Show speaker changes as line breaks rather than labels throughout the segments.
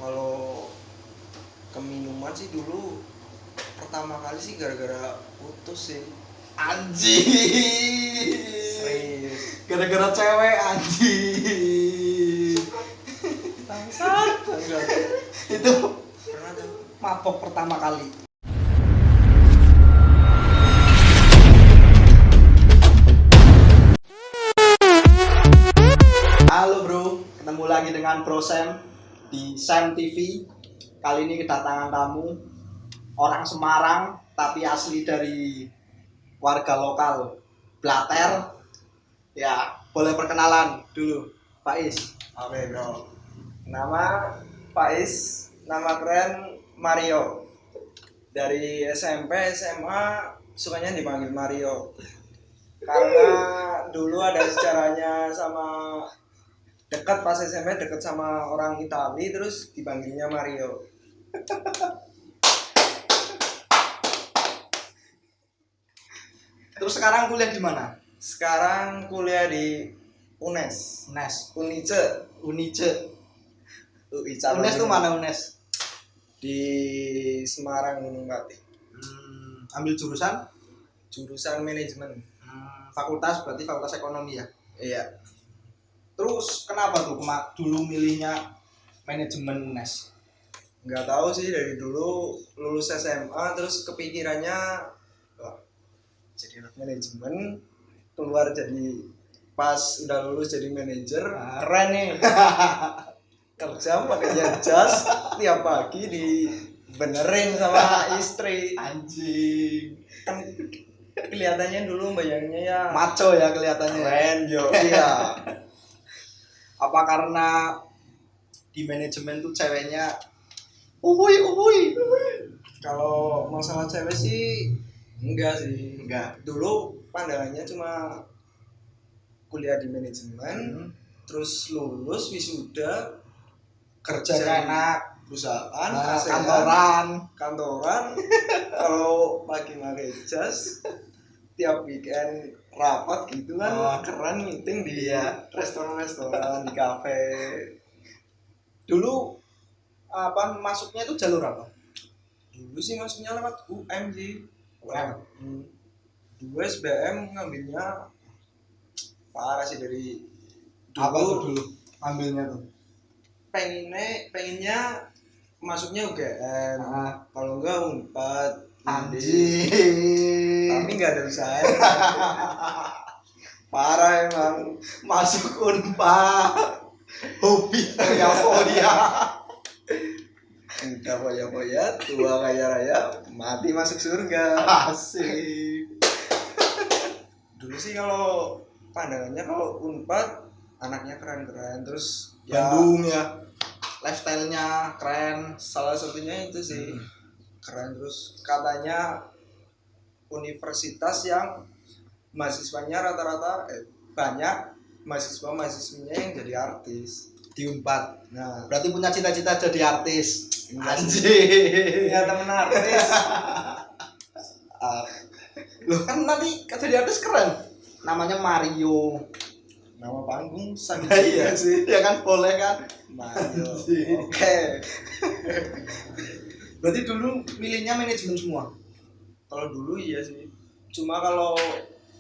Kalau keminuman sih dulu pertama kali sih gara-gara putus sih.
Anjing.
Serius.
Gara-gara cewek anjing.
Bangsat.
Itu
Pernah tuh.
mabok pertama kali. Halo bro, ketemu lagi dengan Bro Sam di Sam TV. Kali ini kedatangan tamu orang Semarang tapi asli dari warga lokal Blater. Ya, boleh perkenalan dulu, Faiz.
Oke bro. Nama Faiz, nama keren Mario. Dari SMP, SMA sukanya dipanggil Mario. Karena dulu ada sejarahnya sama dekat pas SMP dekat sama orang Itali terus dipanggilnya Mario.
Terus sekarang kuliah di mana?
Sekarang kuliah di UNES,
Unice.
UI Calon
UNES tuh mana UNES?
di Semarang Gunung Pati.
Ambil jurusan?
Jurusan manajemen.
Fakultas berarti fakultas ekonomi ya.
Iya.
Terus kenapa tuh dulu milihnya manajemen UNES?
Nggak tahu sih dari dulu lulus SMA terus kepikirannya wah, jadi anak manajemen keluar jadi pas udah lulus jadi manajer keren nih. Kerja pakai jas tiap pagi dibenerin sama istri.
Anjing.
Kan kelihatannya dulu bayangannya ya
Maco ya kelihatannya.
keren yo.
Iya. Apa karena di manajemen tuh ceweknya uhuy.
Kalau masalah cewek sih enggak sih.
Enggak.
Dulu pandangannya cuma kuliah di manajemen, terus lulus wisuda
Kerjanya enak,
perusahaan,
nah,
ASEAN,
kantoran.
kantoran. Kalau pagi pakai jas, tiap weekend rapat gitu kan,
Oh.
keren meeting di
Iya.
restoran-restoran, di kafe.
Dulu apa masuknya itu jalur apa?
Dulu sih masuknya lewat UM sih.
UM.
Dulu SBM ngambilnya parah sih dari
Apa tuh
dulu
dulu ambilnya tuh?
pengennya masuknya UGM.
Ah.
Kalau enggak Unpad.
Anjing.
Tapi nggak ada usaha. Parah emang.
Masuk Unpad. Hobi foya-foya.
Udah foya-foya, tua kaya raya, mati masuk surga.
Asik.
Dulu sih kalau pandangannya kalau Unpad anaknya keren-keren terus ya
Bandung ya. Lifestyle-nya keren.
salah satunya itu sih keren terus katanya universitas yang mahasiswanya rata-rata banyak mahasiswa-mahasiswinya yang jadi artis
Di Unpad.
nah
Berarti punya cita-cita jadi artis.
enggak sih.
Anjing.
Ya temen artis
Loh kan nanti jadi artis keren. Namanya Mario.
nama panggung sang
Iya sih. Ya kan boleh kan.
Mario.
Anjing.
Oke.
Berarti dulu milihnya manajemen semua.
Kalau dulu iya sih cuma kalau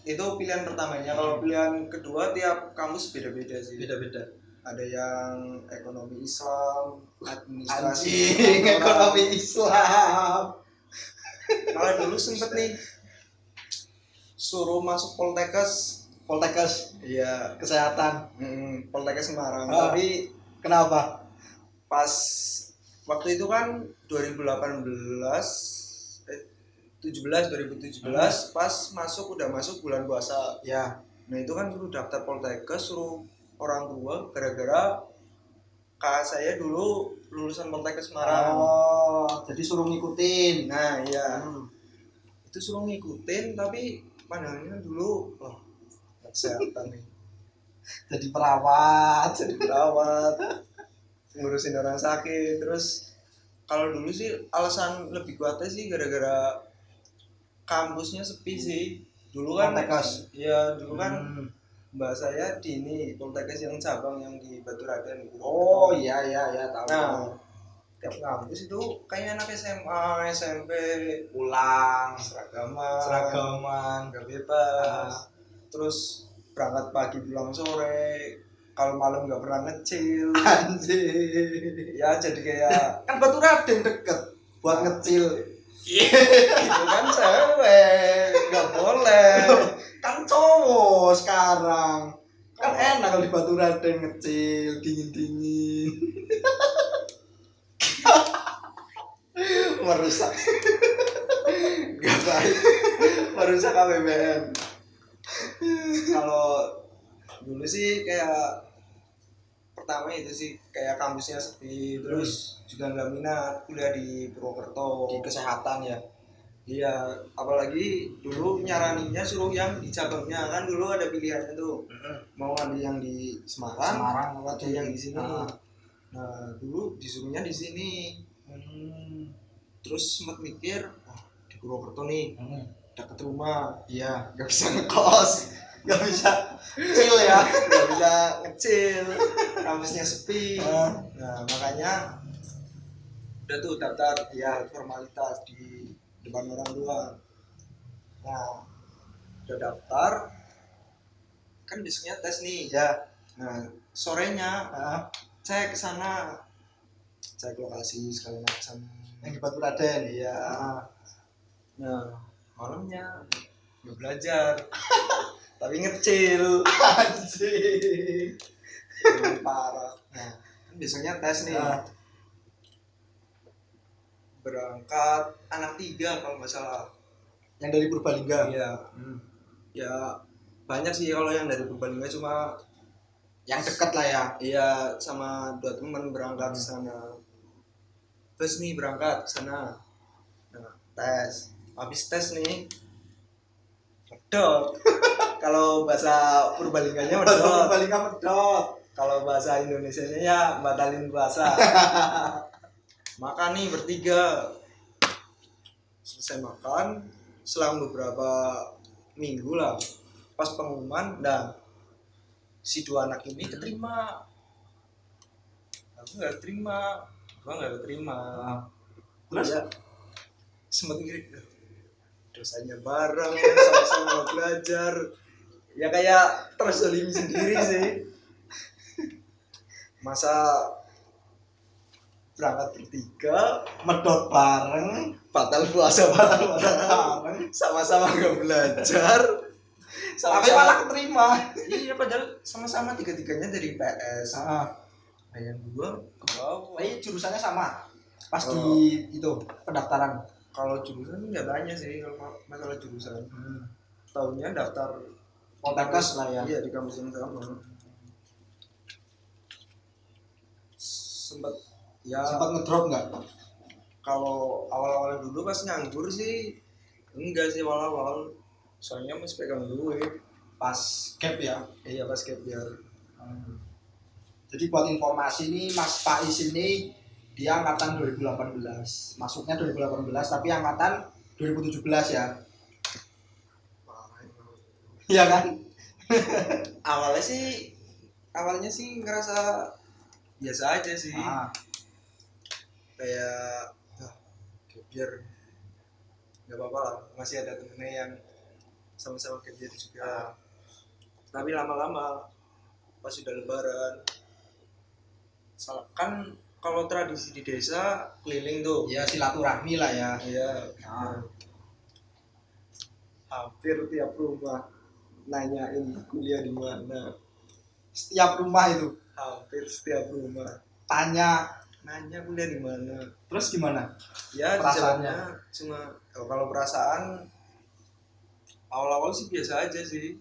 itu pilihan pertamanya kalau pilihan kedua tiap kampus beda-beda sih
Beda-beda.
ada yang ekonomi Islam administrasi
Anjing, ekonomi Islam.
malah dulu sempet nih suruh masuk Poltekkes iya
Kesehatan.
Poltekkes Semarang
Ah.
tapi
Kenapa?
pas waktu itu kan 2017 pas masuk udah masuk bulan puasa
Ya.
nah itu kan suruh daftar Poltekkes suruh orang tua gara-gara kakak saya dulu lulusan Poltekkes Semarang
Oh, jadi suruh ngikutin.
nah iya itu suruh ngikutin tapi pandangannya dulu loh kesehatan nih
Jadi perawat.
jadi perawat ngurusin orang sakit terus kalau dulu sih alasan lebih kuatnya sih gara-gara kampusnya sepi sih dulu kan
Poltekkes.
iya dulu kan mbak saya di ini Poltekkes yang cabang yang di Baturaden gitu.
Oh iya tahu.
Nah tiap kampus itu kayak anak SMA, SMP
pulang
seragaman nggak bebas, terus berangkat pagi pulang sore, kalau malam nggak pernah ngecil.
anjir.
Ya jadi kayak
Kan Baturaden deket buat ngecil.
itu kan cewek nggak boleh.
Kan cowok sekarang. Kan enak kalau di Baturaden ngecil, dingin-dingin.
Merusak, nggak baik, merusak KBBM. Kalau dulu sih kayak pertama itu sih kayak kampusnya sepi, terus juga nggak minat kuliah di Purwokerto.
Di kesehatan ya.
Iya, apalagi dulu nyaraninnya suruh yang di cabangnya, kan dulu ada pilihannya tuh, mau ngambil yang di Semarang atau yang di sini. Nah dulu disuruhnya di sini. Terus sempat mikir, di Purwokerto nih dekat rumah,
Iya,
nggak bisa ngekos,
nggak bisa chill ya.
nggak bisa ngecil, kampusnya sepi. Nah makanya udah tuh daftar ya formalitas di depan orang tua. Nah udah daftar, kan besoknya tes nih.
Ya.
Nah sorenya saya ke sana, cek lokasi segala macam.
Yang di Baturaden.
Iya. Nah malamnya nggak belajar, tapi ngecil.
Anjir.
Parah. Nah kan besoknya tes nih. Berangkat anak 3 kalau nggak salah.
Yang dari Purbalingga.
Iya. Ya banyak sih kalau yang dari Purbalingga, cuma
Yang dekat lah ya.
iya sama 2 teman berangkat ke sana. Terus nih berangkat ke sana. Nah, tes. Habis tes nih. Medot. Kalau bahasa Purbalingganya
Bahasa
medot.
Purbalingga medot.
Kalau bahasa Indonesianya ya batalin puasa. Makan nih bertiga. Selesai makan, selang beberapa minggu lah, pas pengumuman, nah si 2 anak ini keterima, aku nggak terima, gua nggak terima. Terus ya sempet ngiri, dosanya bareng, sama-sama belajar, ya kayak terzolimi sendiri sih. Masa berangkat bertiga,
Medot bareng.
batal puasa bareng,
Bareng.
sama-sama nggak belajar,
Tapi malah keterima.
Iya padahal sama-sama tiga-tiganya dari PS.
Nah,
yang 2 ke bawah.
tapi jurusannya sama. Pas
Oh.
di itu pendaftaran.
Kalau jurusan nggak tanya sih kalau masalah jurusan. Tahunnya daftar
Kontekas lah ya.
Iya di kampus yang sama. Sempat
ngedrop nggak?
kalau awal-awal dulu pas nganggur sih enggak sih awal-awal, soalnya masih pegang duit.
Pas gap ya.
Iya pas gap year.
Jadi buat informasi nih Mas Faiz ini dia angkatan 2018. Masuknya 2018 tapi angkatan 2017 ya. Iya kan?
Awalnya sih ngerasa biasa aja sih. Kayak biar nggak apa-apa lah, masih ada temennya yang sama-sama kerja juga. Tapi lama-lama pas sudah lebaran, kan kalau tradisi di desa keliling tuh
Ya silaturahmi lah ya.
iya. Hampir tiap rumah nanyain kuliah di mana,
Setiap rumah itu
hampir setiap rumah nanya kuliah di mana.
terus gimana?
Ya
Perasaannya?
dijawabnya cuma kalau perasaan awal-awal sih biasa aja sih.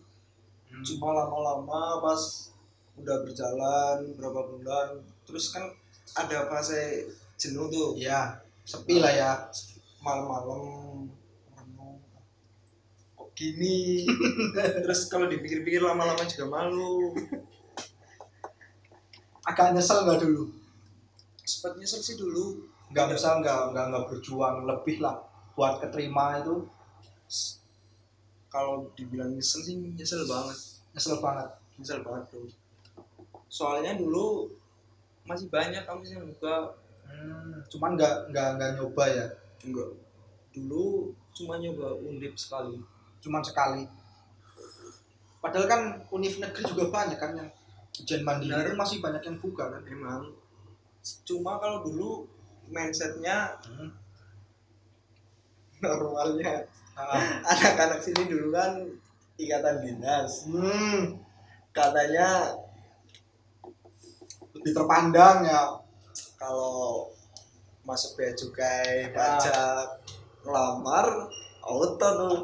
Cuma lama-lama pas udah berjalan berapa bulan, terus kan ada fase jenuh tuh.
Iya, sepi lah ya.
Malam-malam merenung, kok gini. Terus kalau dipikir-pikir lama-lama juga malu.
Agak nyesel nggak dulu?
Sempat nyesel sih dulu.
Nggak nyesel, nggak berjuang lebih lah buat keterima itu.
Kalau dibilang nyesel sih nyesel banget. Nyesel banget tuh. Soalnya dulu masih banyak kampus yang buka,
Cuman nggak nyoba ya.
Enggak. Dulu cuma nyoba undip sekali.
Cuman sekali. Padahal kan univ negeri juga banyak kan yang ujian mandiri
Benar.
kan masih banyak yang buka kan.
Memang. Cuma kalau dulu mindsetnya normalnya anak-anak sini dulu kan ikatan dinas. Katanya
Lebih terpandang ya.
kalau masuk bea cukai, pajak, lamar, auto tuh.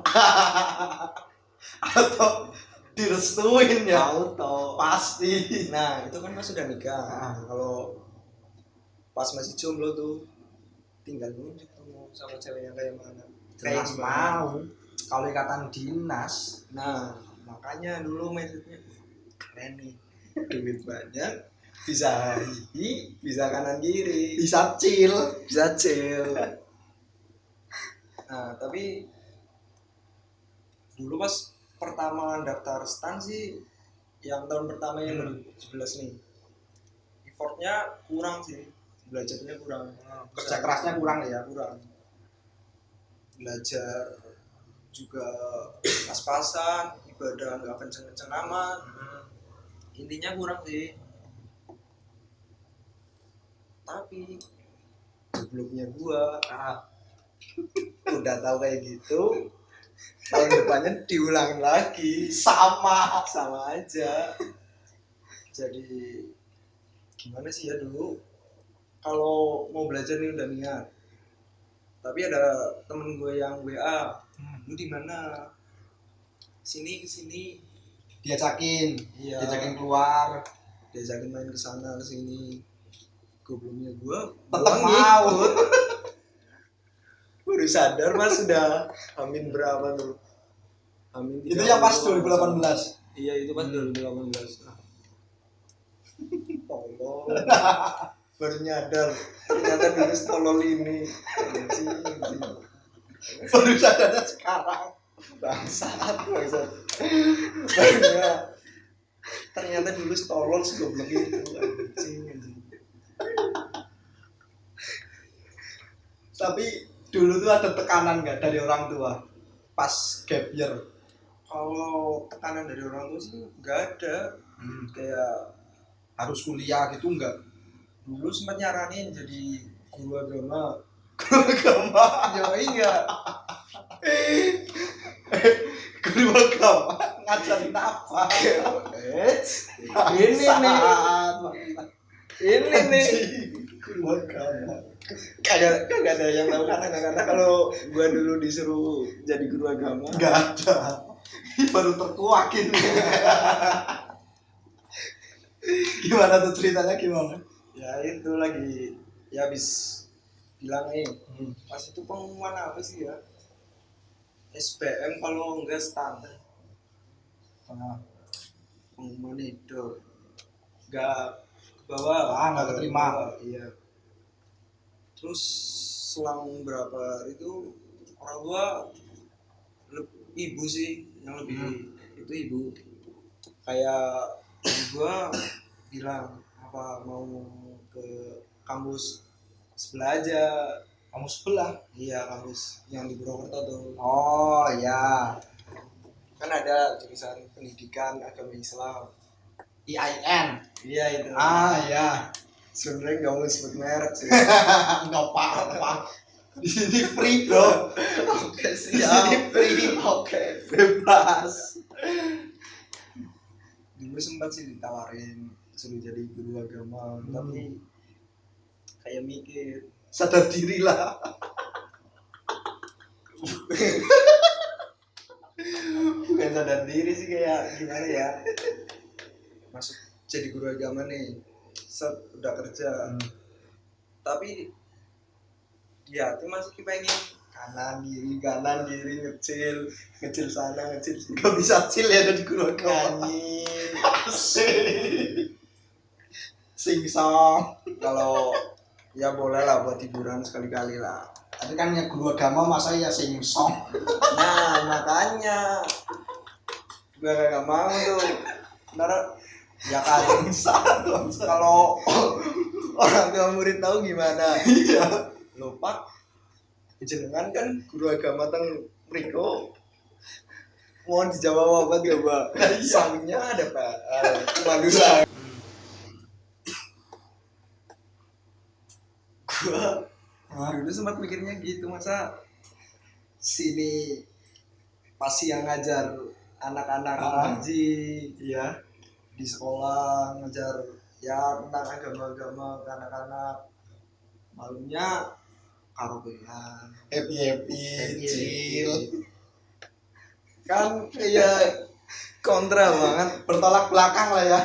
Atau direstuin ya.
Auto.
Pasti.
Nah, itu kan mas sudah nikah. Kalau pas masih jomblo tuh tinggal nunjuk tuh mau sama cewek yang kayak mana.
Jelas
Kayak
mau. Kalau ikatan dinas.
Nah, makanya dulu mindsetnya keren nih. Duit banyak, bisa hihi, bisa kanan kiri,
Bisa chill.
bisa chill. Nah, tapi dulu pas pertama daftar stan sih yang tahun pertama yang 2017 nih effortnya kurang sih, belajarnya kurang,
Kerja kerasnya kurang ya.
kurang belajar juga pas-pasan, ibadah nggak kenceng-kenceng amat, intinya kurang sih. Tapi gobloknya gua udah tahu kayak gitu, tahun depannya diulang lagi,
Sama.
sama aja. Jadi gimana sih ya, dulu kalau mau belajar nih udah niat, tapi ada temen gue yang WA, lu di mana, sini kesini,
Diajakin.
iya,
Diajakin keluar.
diajakin main ke sana ke sini. Gobloknya gue
Tetap mau.
baru sadar mas sudah amin berapa tuh, amin
Itu yang pas
30.
2018.
Iya itu pas 2018. Tolol. Baru nyadar ternyata dulu tolol ini. Anjing.
Baru sadarnya sekarang.
Bangsat. Ternyata dulu tolol segoblok itu. Anjing.
Tapi dulu tuh ada tekanan nggak dari orang tua pas gap year?
Kalau tekanan dari orang tua sih nggak ada. Kayak
Harus kuliah gitu nggak?
dulu sempat nyaranin jadi guru agama.
Agama.
Ya iya.
Guru agama ngajarin apa?
Ini nih
Guru agama.
kagak ada yang tahu karena kalau gua dulu disuruh jadi guru agama
Nggak ada. Ini baru terkuak ini. Gimana tuh ceritanya gimana?
ya itu lagi ya habis bilang nih pas itu pengumuman apa sih ya, SBM kalau enggak standar, pengumuman itu enggak ke bawah,
Nggak keterima.
iya. Terus selang berapa itu orang tua ibu sih yang lebih itu, ibu kayak gua bilang apa mau ke kampus sebelah aja.
Kamu sebelah.
Iya, kampus yang di Purwokerto tuh
Oh ya.
kan ada jurusan pendidikan agama Islam.
IAIN.
Iya itu.
Ya.
Sebenarnya nggak mau sebut merek sih.
Nggak apa-apa. Di sini free bro.
Oke
Di sini free.
Oke.
Bebas.
Dulu sempat sih ditawarin suruh jadi guru agama, tapi kayak mikir
Sadar diri lah.
bukan sadar diri sih, kayak gimana ya, masuk jadi guru agama nih, set udah kerja, tapi dia tuh masih pengen kanan kiri ngecil sana ngecil sini,
Gak bisa chill ya dari guru agama.
nyanyi.
Sing song.
Kalau ya boleh lah buat hiburan sekali-kali lah.
Tapi kan yang guru agama masa ya sing song.
Nah makanya gue gak mau tuh. Ntar ya kali kalau orang tua murid tahu gimana.
Iya.
Lho Pak, jenengan kan guru agama teng mriko. Mohon dijawab apa ya, Pak? Sangnya ada, Pak. Madura. Gua dulu sempat mikirnya gitu, masa sini pasti yang ngajar anak-anak ngaji
Iya.
di sekolah, ngajar ya tentang agama-agama ke anak-anak, malunya karaokean,
Happy chill.
kan kayak kontra banget,
Bertolak belakang lah ya.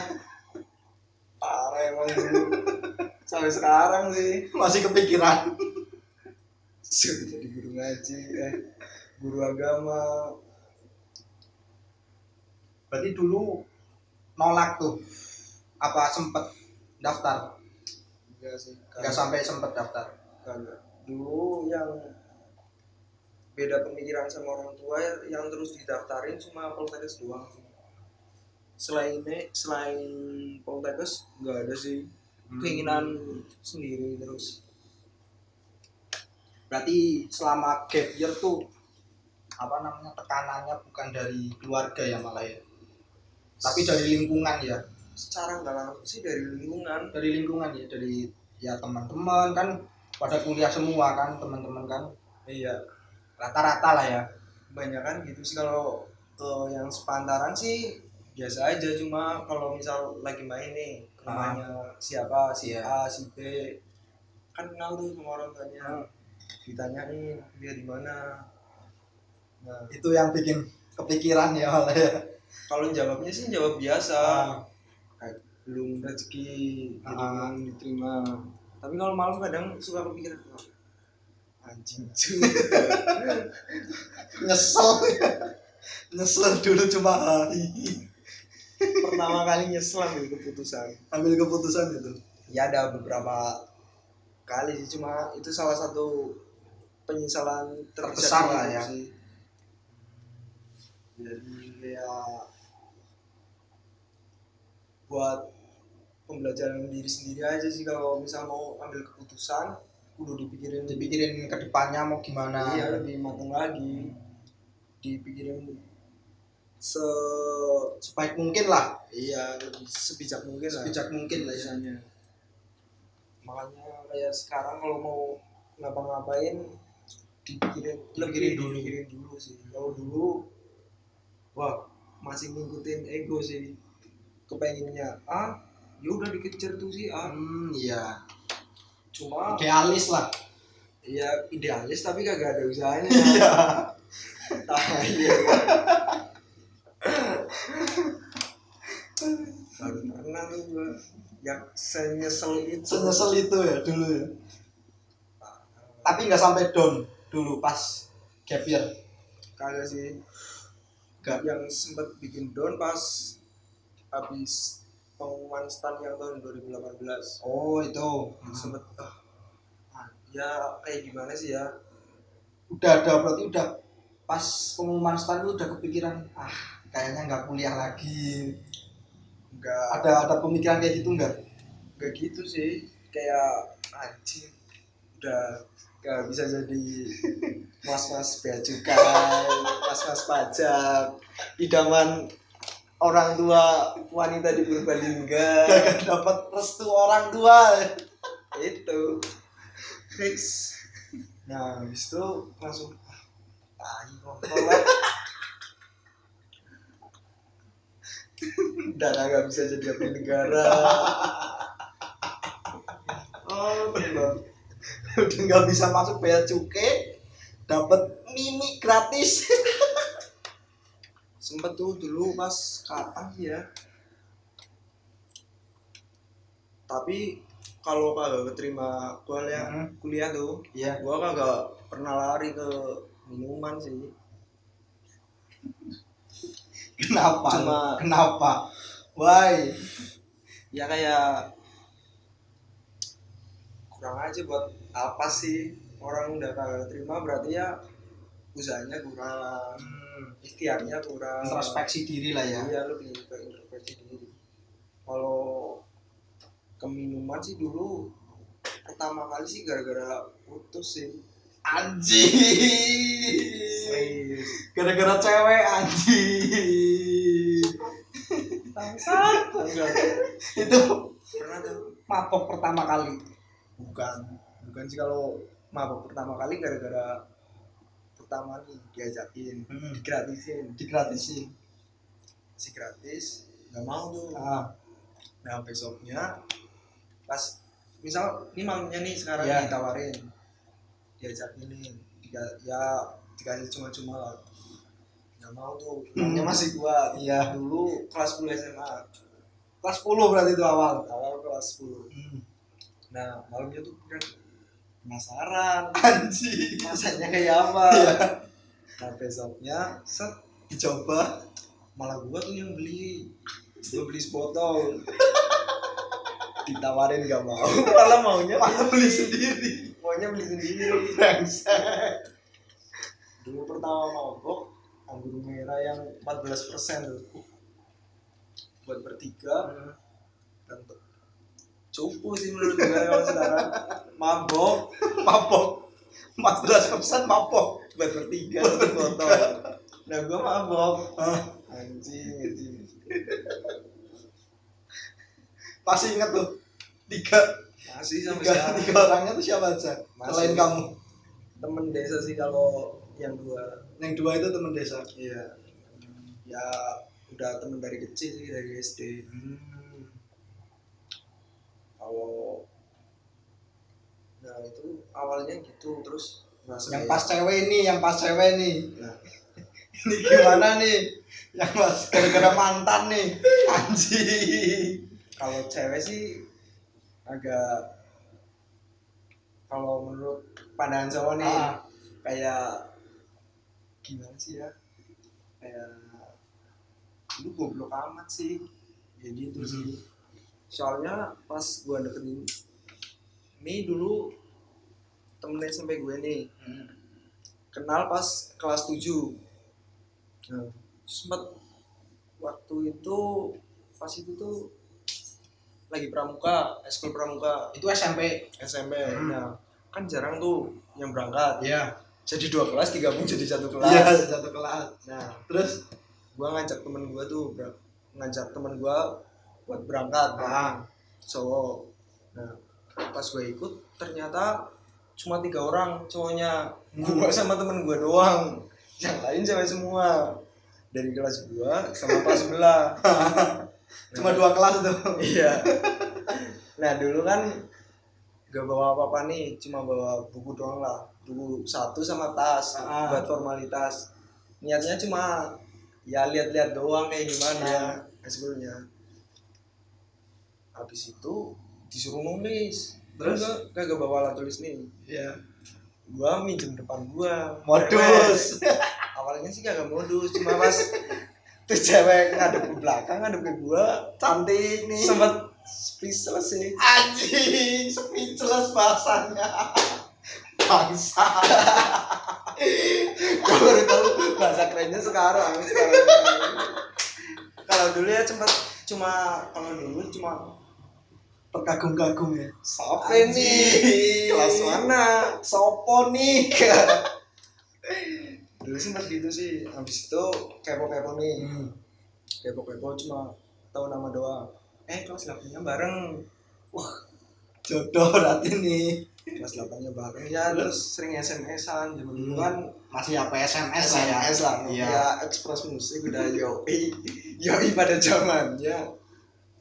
parah emang dulu. Sampai sekarang sih
Masih kepikiran.
sudah jadi guru ngaji, guru agama.
Berarti dulu nolak tuh. Apa sempet daftar?
Enggak sih,
Enggak sampai sempet daftar.
kagak. Dulu yang beda pemikiran sama orang tua yang terus didaftarin cuma Poltekkes doang. Selain Poltekkes nggak ada sih, keinginan sendiri terus.
Berarti selama gap year tuh apa namanya tekanannya bukan dari keluarga ya malah ya, tapi dari lingkungan ya.
Secara nggak langsung sih dari lingkungan.
Dari lingkungan ya, dari ya teman-teman kan pada kuliah semua kan teman-teman kan,
Iya,
rata-rata lah ya.
kebanyakan gitu sih. Kalau yang sepantaran sih biasa aja, cuma kalau misal lagi main nih ke rumahnya siapa, si A, si B, kan kenal tuh sama orang tuanya, ditanyain dia di mana. Nah,
Itu yang bikin kepikiran ya malah ya.
kalau jawabnya sih jawab biasa,
Ah,
kayak belum rezeki gitu, belum diterima. Tapi kalau malam kadang suka kepikiran, "Wah, anjing cuy."
nyesel dulu cuma hari
Pertama kali nyesel ambil keputusan
itu.
ya ada beberapa kali sih, cuma itu salah satu penyesalan
Terbesar lah ya.
sih. Jadi kayak buat pembelajaran diri sendiri aja sih, kalau misal mau ambil keputusan kudu
Dipikirin ke depannya mau gimana.
iya, lebih matang lagi, dipikirin
Sebaik mungkin lah,
iya, lebih sebijak mungkin lah,
sebijak mungkin lah ya.
biasanya. Makanya kayak sekarang kalau mau ngapa-ngapain dipikirin dulu sih. Kalau dulu wah masih ngikutin ego sih, kepengennya ya udah dikejar tuh sih
Iya.
cuma
Idealis lah.
ya idealis tapi kagak ada usahanya.
Iya.
Iya. Baru pernah tuh gua yang senyesel
itu ya dulu ya. Tapi nggak sampai down dulu pas gap year.
kagak sih.
Nggak.
Yang sempat bikin down pas habis pengumuman STAN yang tahun 2018.
Oh itu.
Sempet ya kayak gimana sih ya,
Berarti udah pas pengumuman STAN itu udah kepikiran kayaknya nggak kuliah lagi.
nggak
Ada pemikiran kayak gitu nggak?
gitu sih, kayak anjing udah gak bisa jadi mas-mas bea cukai, mas-mas pajak, idaman orang tua wanita di Purbalingga.
Gak dapat restu orang tua.
Itu fix. Nah habis itu langsung kontol udah gak bisa jadi abdi negara.
Bener. Udah nggak bisa masuk bea cukai, dapat mimi gratis.
Sempet tuh dulu pas kapan ya, tapi kalau kagak keterima kuliah tuh,
Iya.
gua kagak pernah lari ke minuman sih.
Kenapa? Why?
Ya kayak kurang aja, buat apa sih orang udah kagak terima, berarti ya usahanya kurang, ikhtiarnya kurang,
Introspeksi diri lah ya.
iya lebih ke introspeksi diri. Kalau ke minuman sih dulu pertama kali sih gara-gara putus sih.
Anjing.
Serius.
Gara-gara cewek anjing.
Bangsat.
Itu
Pernah tuh.
mabok pertama kali.
Bukan sih, kalau mabok pertama kali gara-gara pertama nih diajakin,
Digratisin.
masih gratis, nggak mau tuh. Nah besoknya pas misal ini malamnya nih sekarang
Ya.
ditawarin, diajakin nih, dikasih cuma-cuma lah, nggak mau tuh. Namanya masih gua
Iya.
dulu kelas 10 SMA,
Kelas 10 berarti itu awal.
kelas 10. Nah malamnya tuh kan penasaran
Anjing.
rasanya kayak apa.
Iya.
Nah besoknya set
Dicoba.
malah gua tuh yang beli sebotol. Ditawarin gak mau, malah maunya
beli sendiri.
beli sendiri.
Brengsek.
Dulu pertama mabok anggur merah yang 14% tuh, buat bertiga. Dan cupu sih menurut gue kalau sekarang mabok
14% mabok.
buat bertiga satu botol. Nah gue mabok anjing.
Masih ingat tuh tiga
Masih sampai sekarang.
tiga orangnya tuh siapa aja
Masih.
selain kamu?
Temen desa sih kalau yang dua.
Yang dua itu teman desa.
Iya. Ya udah temen dari kecil sih, dari SD. Kalau nah itu awalnya gitu, terus
Yang pas cewek nih.
Nah.
Ini gimana nih? Yang pas gara-gara mantan nih. Anjing.
Kalau cewek sih agak, kalau menurut pandangan cowok nih kayak gimana sih ya, kayak lu goblok amat sih ya gitu sih. Soalnya pas gua deketin ini dulu temen SMP gue nih, kenal pas kelas 7. Nah, sempet waktu itu pas itu tuh lagi pramuka, eskul pramuka
Itu SMP.
Nah kan jarang tuh yang berangkat,
Iya.
jadi 2 kelas digabung jadi 1 kelas.
Iya, satu kelas.
Nah
Terus
gua ngajak temen gua tuh buat berangkat cowok. Nah pas gue ikut ternyata cuma 3 orang cowoknya, gua sama temen gua doang, yang lain cewek semua dari kelas gua sama kelas sebelah.
cuma 2 kelas tuh.
Iya. Nah dulu kan gak bawa apa-apa nih, cuma bawa buku doang lah, buku 1 sama tas buat formalitas. Niatnya cuma ya lihat-lihat doang kayak gimana eskulnya. Habis itu disuruh nulis, terus kagak bawa alat tulis nih.
Iya.
Gua minjem depan gua.
Modus.
Awalnya sih kagak modus, cuma pas tuh cewek ngadep ke belakang, ngadep ke gua,
Cantik nih.
sempet speechless sih.
Anjing, speechless bahasanya. Bangsa.
Gua baru tahu bahasa kerennya sekarang. Kalau dulu ya cuma
Terkagum-kagum ya.
Sopo nih? Kelas mana?
Sopo nih?
Dulu sempat gitu sih. Habis itu kepo-kepo nih. Kepo-kepo cuma tahu nama doang. Kelas 8-nya bareng.
Jodoh berarti nih.
Kelas 8-nya bareng ya, terus sering SMS-an. Zaman dulu kan
Masih apa SMS lah ya.
SMS lah.
Iya.
Ya Express Musik udah yoi pada zamannya.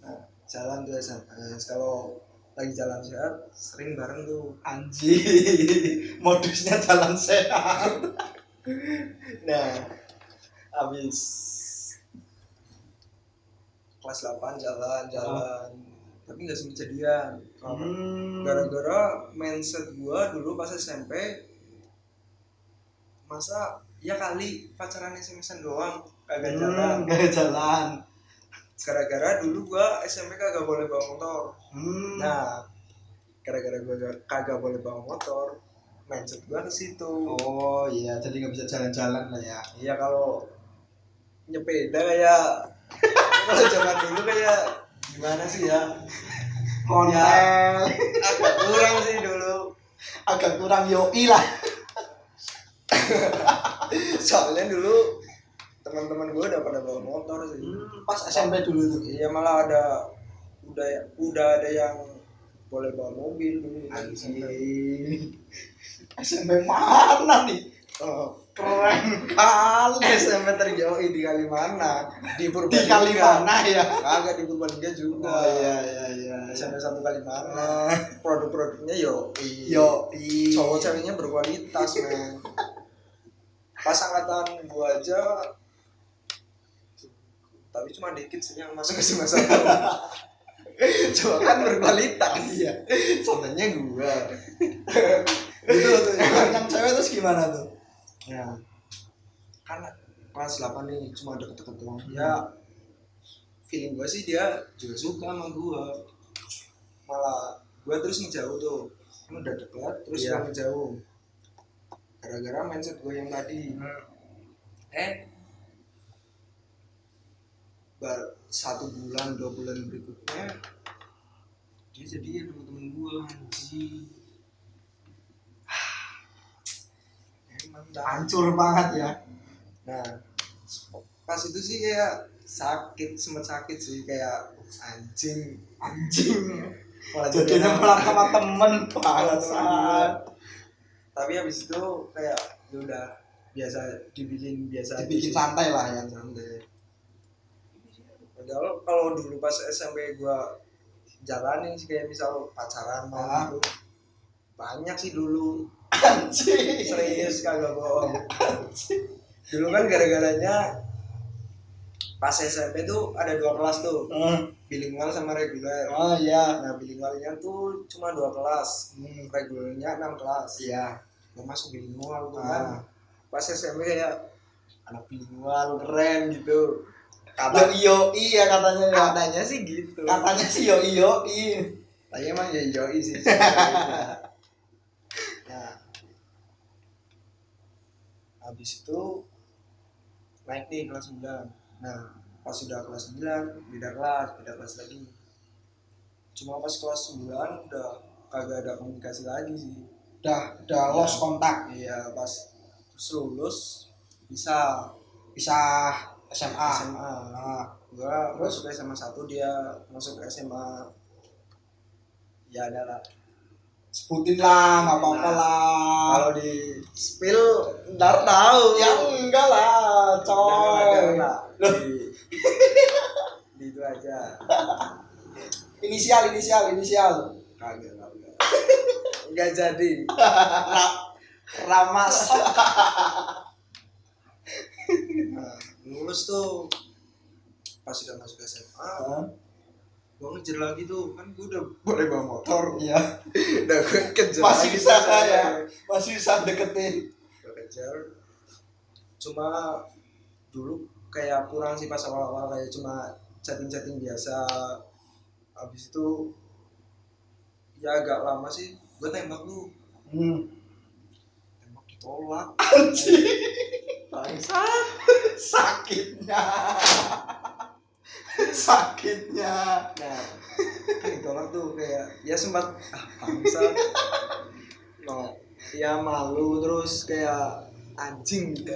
Nah, jalan tuh SMS. Kalau lagi jalan sehat sering bareng tuh.
Anjing. Modusnya jalan sehat.
Nah, habis kelas 8 jalan tapi nggak sempet jadian. Gara-gara mindset gua dulu pas SMP, masa ya kali pacaran SMS-an doang kagak jalan.
Gak jalan.
Gara-gara dulu gua SMP kagak boleh bawa motor. Nah, gara-gara gua kagak boleh bawa motor, mindset gua ke situ.
Oh iya, jadi nggak bisa jalan-jalan lah ya.
Iya, kalau nyepeda kayak kalau zaman dulu kayak gimana sih ya,
kontel.
Agak kurang sih dulu.
Agak kurang yoi lah.
Soalnya dulu teman-teman gue udah pada bawa motor sih.
Pas SMP dulu tuh.
Iya, malah udah ada yang boleh bawa mobil dulu.
Anjing. SMP mana nih?
Oh,
Keren kali.
SMP terjauh di Kalimanan, di
Di
Purbalingga.
Kalimantan ya.
Kagak di Purbalingga juga.
Oh iya.
SMP 1 Kalimanan. Produk-produknya yo cowok ceweknya berkualitas, men. Pas angkatan gua aja tapi cuma dikit sih yang masuk ke semester 1. Cuma kan berkualitas.
Iya. Contohnya gua.
Gitu tuh.
Yang cewek terus gimana tuh?
Ya. Kan kelas 8 nih cuma deket-deket doang. Ya feeling gua sih dia juga suka sama gua. Malah gua terus ngejauh tuh. Kan udah deket terus gua ngejauh. Gara-gara mindset gua yang tadi. Baru 1 bulan 2 bulan berikutnya dia jadian sama temen gua, anjing. Emang
Hancur banget ya.
Nah, pas itu sih kayak sempet sakit sih, kayak anjing malah
Jadinya malah sama temen bangsat.
tapi habis itu kayak ya udah dibikin
Dibikin santai lah ya.
santai. Padahal kalau dulu pas SMP gua jalanin sih kayak misal pacaran gitu banyak sih dulu.
Anjing.
Serius kagak bohong. Dulu kan gara-garanya pas SMP tuh ada 2 kelas tuh, bilingual sama reguler.
Oh iya.
Nah bilingualnya tuh cuma 2 kelas, regulernya 6 kelas.
Iya.
Gua masuk bilingual tuh kan. Pas SMP kayak anak bilingual keren gitu.
Yoi ya katanya ya.
Katanya sih gitu.
Katanya sih yoi.
Tapi emang ya yoi sih. Nah, habis itu naik nih kelas 9. Nah, pas sudah kelas 9 beda kelas lagi. Cuma pas kelas 9 udah kagak ada komunikasi lagi sih.
Udah lost kontak.
Iya, pas terus lulus bisa
SMA.
Nah, gua masuk SMA 1, dia masuk SMA. Ya adalah.
Sebutin lah, nggak apa-apa lah.
Kalau di spill ntar tahu.
Ya enggak lah, coy.
Jangan di itu aja.
Inisial.
Kagak. Enggak jadi.
Ramas.
Nah, lulus tuh pas sudah masuk SMA, gua ngejar lagi tuh, kan gua udah boleh bawa motor.
Iya.
Udah gua kejar
Masih
lagi
bisa
tuh,
ya. Masih bisa deketin.
gua kejar. Cuma dulu kayak kurang sih pas awal-awal, kayak cuma chatting biasa. Habis itu ya agak lama sih gua tembak lu. Tembak ditolak.
Anjing. Bangsat. Sakitnya.
Nah, kan ditolak tuh kayak ya sempat bangsa. No, ya malu terus kayak anjing gitu.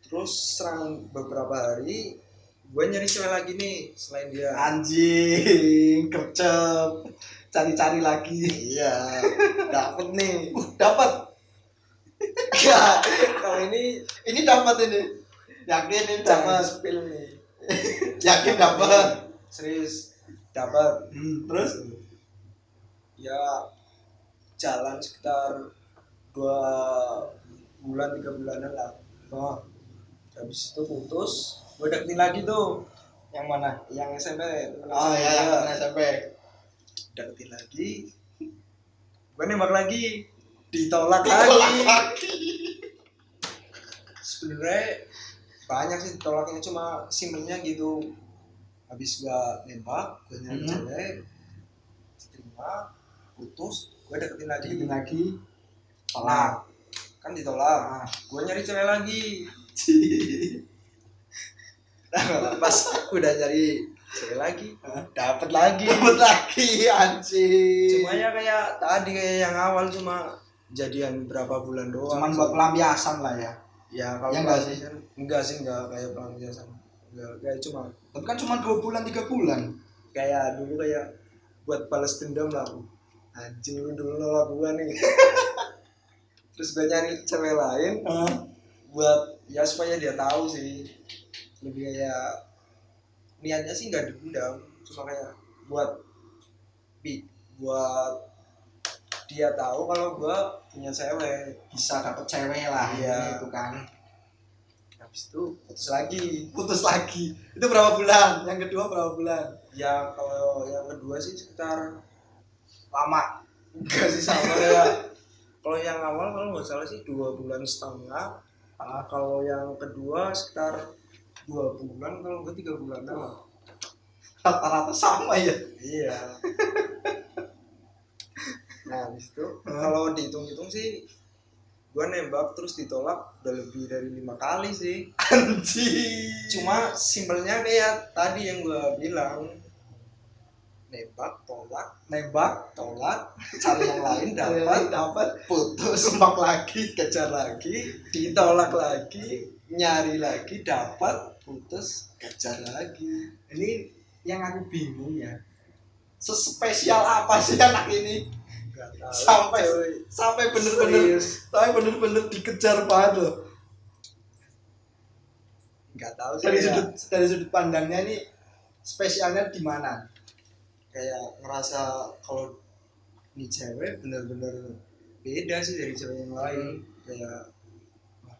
Terus serang beberapa hari gue nyari cewek lagi nih selain dia.
Anjing, kercep. Cari-cari lagi.
Iya, dapet nih.
Dapat.
Ya, kalau ini
Dapat ini. Yakin ini
jangan
dapat.
spill nih.
Yakin dapat.
Serius dapat.
Terus
Ya jalan sekitar 2 bulan 3 bulanan lah. Habis itu putus, gue deketin lagi tuh.
yang mana?
Yang SMP.
Oh ya, yang mana SMP.
Deketin lagi, gue nembak lagi, ditolak lagi. Sebenarnya banyak sih ditolaknya, cuma simpelnya gitu. Habis gue nembak, gue nyari cewek, terima, putus, gue deketin lagi.
Tolak.
Kan ditolak. Gue nyari cewek lagi. Pas udah nyari cewek lagi dapat lagi.
Dapat lagi anjing.
Cuma ya kayak tadi kayak yang awal cuma jadian berapa bulan doang.
Cuman buat pelampiasan lah ya.
Ya kalau
Ya enggak sih?
Enggak sih, enggak kayak pelampiasan. Enggak kayak cuma
Tapi kan cuma 2 bulan 3 bulan.
kayak dulu kayak buat balas dendam lah. Anjing lu dulu nolak gua nih. Terus gue nyari cewek lain buat ya supaya dia tahu sih. Lebih kayak niatnya sih nggak dendam, cuma kayak buat buat dia tahu kalau gua punya cewek,
Bisa dapet cewek lah.
Iya.
Itu kan.
habis itu
Putus lagi. Itu berapa bulan? Yang kedua berapa bulan?
ya kalau yang kedua sih sekitar
Lama.
enggak sih sama kayak kalau yang awal kalau nggak salah sih 2,5 bulan. Kalau yang kedua sekitar 2 bulan, kalau nggak 3 bulan lah.
Rata-rata sama ya.
Iya. Nah, habis itu kalau dihitung-hitung sih gua nembak terus ditolak udah lebih dari 5 kali sih.
Anjing.
Cuma simpelnya kayak tadi yang gua bilang, nembak tolak cari yang lain dapat putus,
Sumpah lagi.
kejar lagi, ditolak lagi, nyari lagi, dapat putus, kejar lagi.
Ini yang aku bingung ya. Sespesial apa sih anak ini?
Nggak tahu,
Sampai
cuy.
sampai bener-bener dikejar banget loh.
Nggak tahu sih,
Dari sudut pandangnya ini spesialnya di mana?
kayak ngerasa kalau ini cewek bener-bener beda sih dari cewek yang lain. Kayak wah,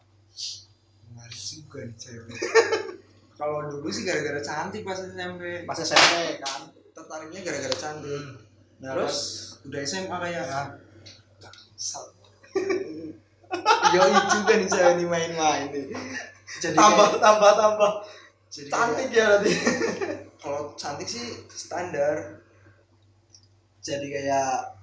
menarik juga nih cewek. Kalau dulu sih gara-gara cantik pas SMP,
Pas SMP kan.
tertariknya gara-gara cantik.
Nah,
Terus udah SMA kayak yoi juga nih cewek ini main-main nih. Jadi
tambah.
jadi
Cantik ya berarti.
kalau cantik sih standar. Jadi kayak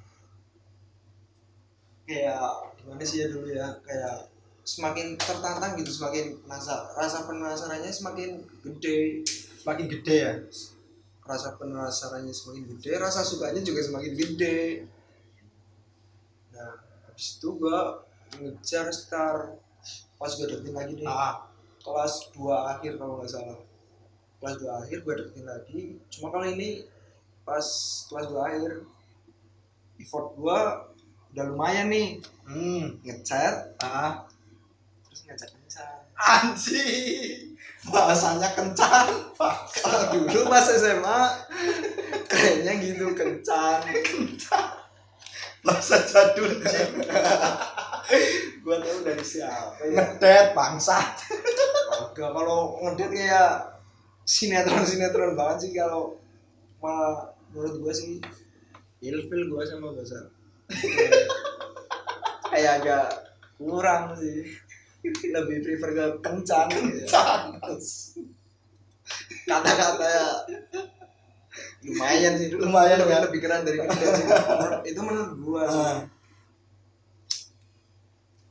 gimana sih ya dulu ya, kayak semakin tertantang gitu, semakin rasa penasarannya semakin gede.
Makin gede ya.
Rasa penasarannya semakin gede, rasa sukanya juga semakin gede. Nah, habis itu gua ngejar sekitar pas gua deketin lagi nih, kelas 2 akhir kalau nggak salah. Kelas 2 akhir gua deketin lagi, cuma kali ini pas kelas 2 akhir effort gua udah lumayan nih, ngechat terus ngajak kencan.
Anjing. Bahasanya kencan.
Kalau dulu pas SMA kayaknya gitu, kencan.
Bahasa jadul.
Gua tahu dari siapa ya.
Ngedet bangsat.
Enggak, kalau ngedet kayak sinetron banget sih. Kalau malah menurut gua sih ilfil gua sama bahasa kayak agak kurang sih, lebih prefer ke kencan. Kata-kata ya lumayan sih,
Lumayan ya.
lebih keren dari kencan sih. Itu menurut gua sih.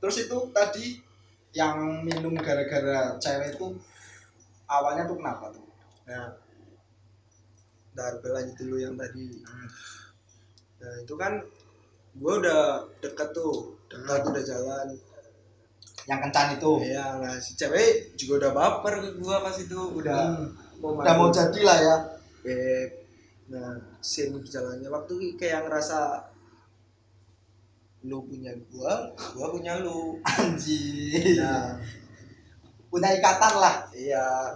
Terus itu tadi yang minum gara-gara cewek itu awalnya tuh kenapa tuh?
Nah, lanjut dulu yang tadi. Nah, itu kan gue udah deket udah jalan.
Yang kencan itu.
Iya, nah si cewek juga udah baper ke gue pas itu, udah
mau jadi lah ya.
Beb. Nah, scene berjalannya waktu kayak ngerasa lu punya gua punya lu.
Anjir.
Nah,
Punya ikatan lah.
iya.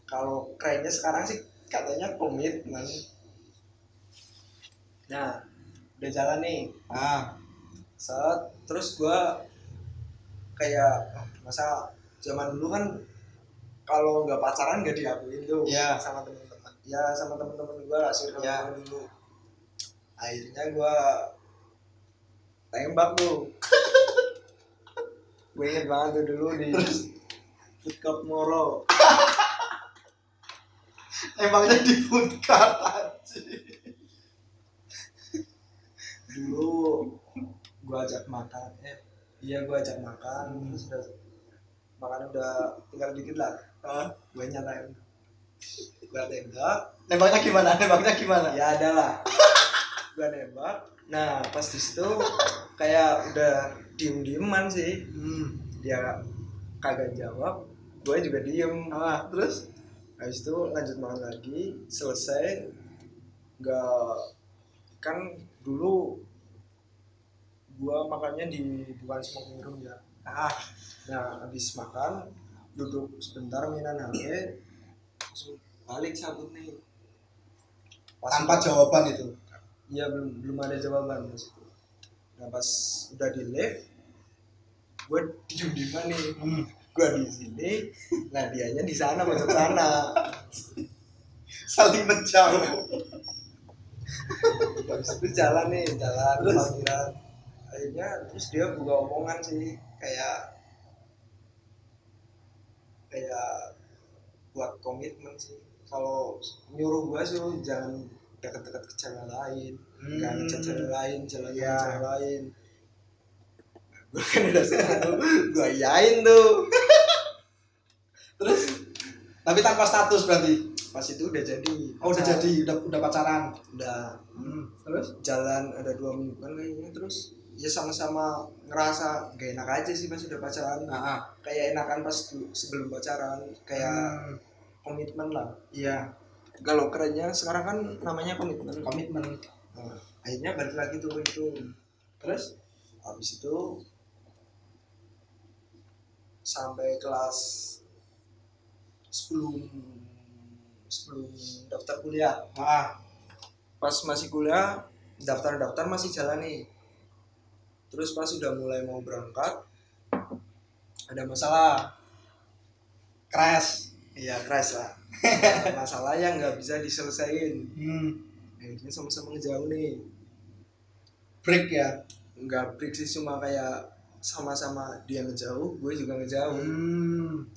Kalau kerennya sekarang sih katanya komitmen. Nah, udah jalan nih. Terus gua kayak masa zaman dulu kan kalau nggak pacaran nggak diakuin tuh.
Iya.
Sama temen-temen. Ya sama temen-temen gua lah sih
Iya.
dulu. Akhirnya gua tembak tuh. Gue inget banget tuh dulu di Food Cup Moro.
Emangnya di food cart anjir.
Dulu gua ajak makan, gua ajak makan, terus udah makan udah tinggal dikit lah, gue nyatain Gua tembak.
Nembaknya gimana?
Ya adalah. Gua nembak. Nah pas di situ kayak udah diem-dieman sih. Dia kagak jawab, gue juga diem.
Terus
Habis itu lanjut makan lagi, selesai. Nggak, kan dulu gua makannya di bukan smoking room ya. Nah habis makan duduk sebentar mainan HP, langsung balik cabut nih.
tanpa jawaban itu.
Iya belum ada jawaban mas itu. Nah pas udah di lift, gue diem di mana nih? Gue di sini, nah dianya di sana masuk sana.
Saling menjauh.
Habis itu jalan panggilan. Akhirnya terus dia buka omongan sih kayak buat komitmen sih. Kalau nyuruh gua suruh jangan dekat-dekat ke cewek lain, jangan ngechat cewek lain, jalan sama cewek lain. Gua kan udah satu, gua iyain tuh.
Terus tapi tanpa status berarti.
Pas itu udah jadi.
Udah jadi, udah pacaran.
Udah.
Terus
Jalan ada 2 minggu kan kayaknya, terus ya sama-sama ngerasa gak enak aja sih pas udah pacaran. Kayak enakan pas sebelum pacaran, kayak komitmen lah.
iya,
Kalau kerennya sekarang kan namanya komitmen.
komitmen.
Akhirnya balik lagi tuh itu.
Terus
Habis itu sampai kelas sebelum daftar kuliah. Pas masih kuliah daftar masih jalan nih. Terus pas udah mulai mau berangkat ada masalah.
crash.
Iya crash lah. Masalah yang nggak bisa diselesain. Akhirnya sama-sama ngejauh nih.
Break ya.
Nggak break sih, cuma kayak sama-sama dia ngejauh, gue juga ngejauh.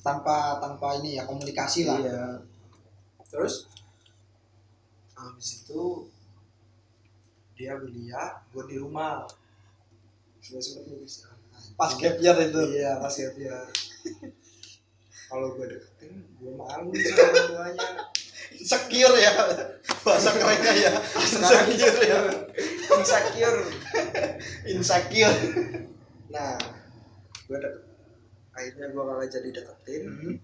Tanpa ini ya, komunikasi lah.
Iya. Terus habis itu dia kuliah, gue di rumah. Gue sempet nulis.
Pas gap year itu.
Iya pas gap year. Kalau gue deketin, gue malu sama orang tuanya.
Insecure ya. Bahasa kerennya ya. Insecure ya. Insecure.
Nah, akhirnya gue kalah jadi deketin.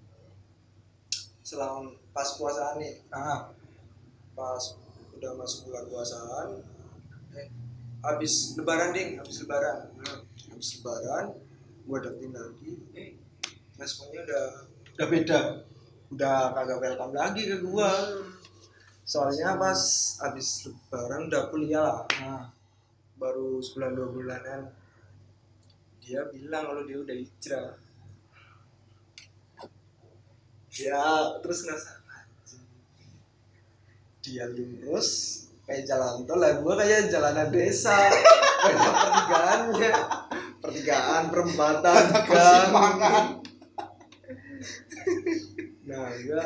Selang pas puasaan nih. Pas udah masuk bulan puasaan, habis lebaran habis lebaran gue deketin lagi. Responnya
Udah beda.
udah kagak welcome lagi ke gue. Soalnya pas habis lebaran udah kuliah lah. Baru sebulan 2 bulanan dia bilang kalau dia udah hijrah. Ya terus ngerasa dia lurus kayak jalan tol lah, gue kayak jalanan desa. Kayak pertigaan perempatan gang. Nah gue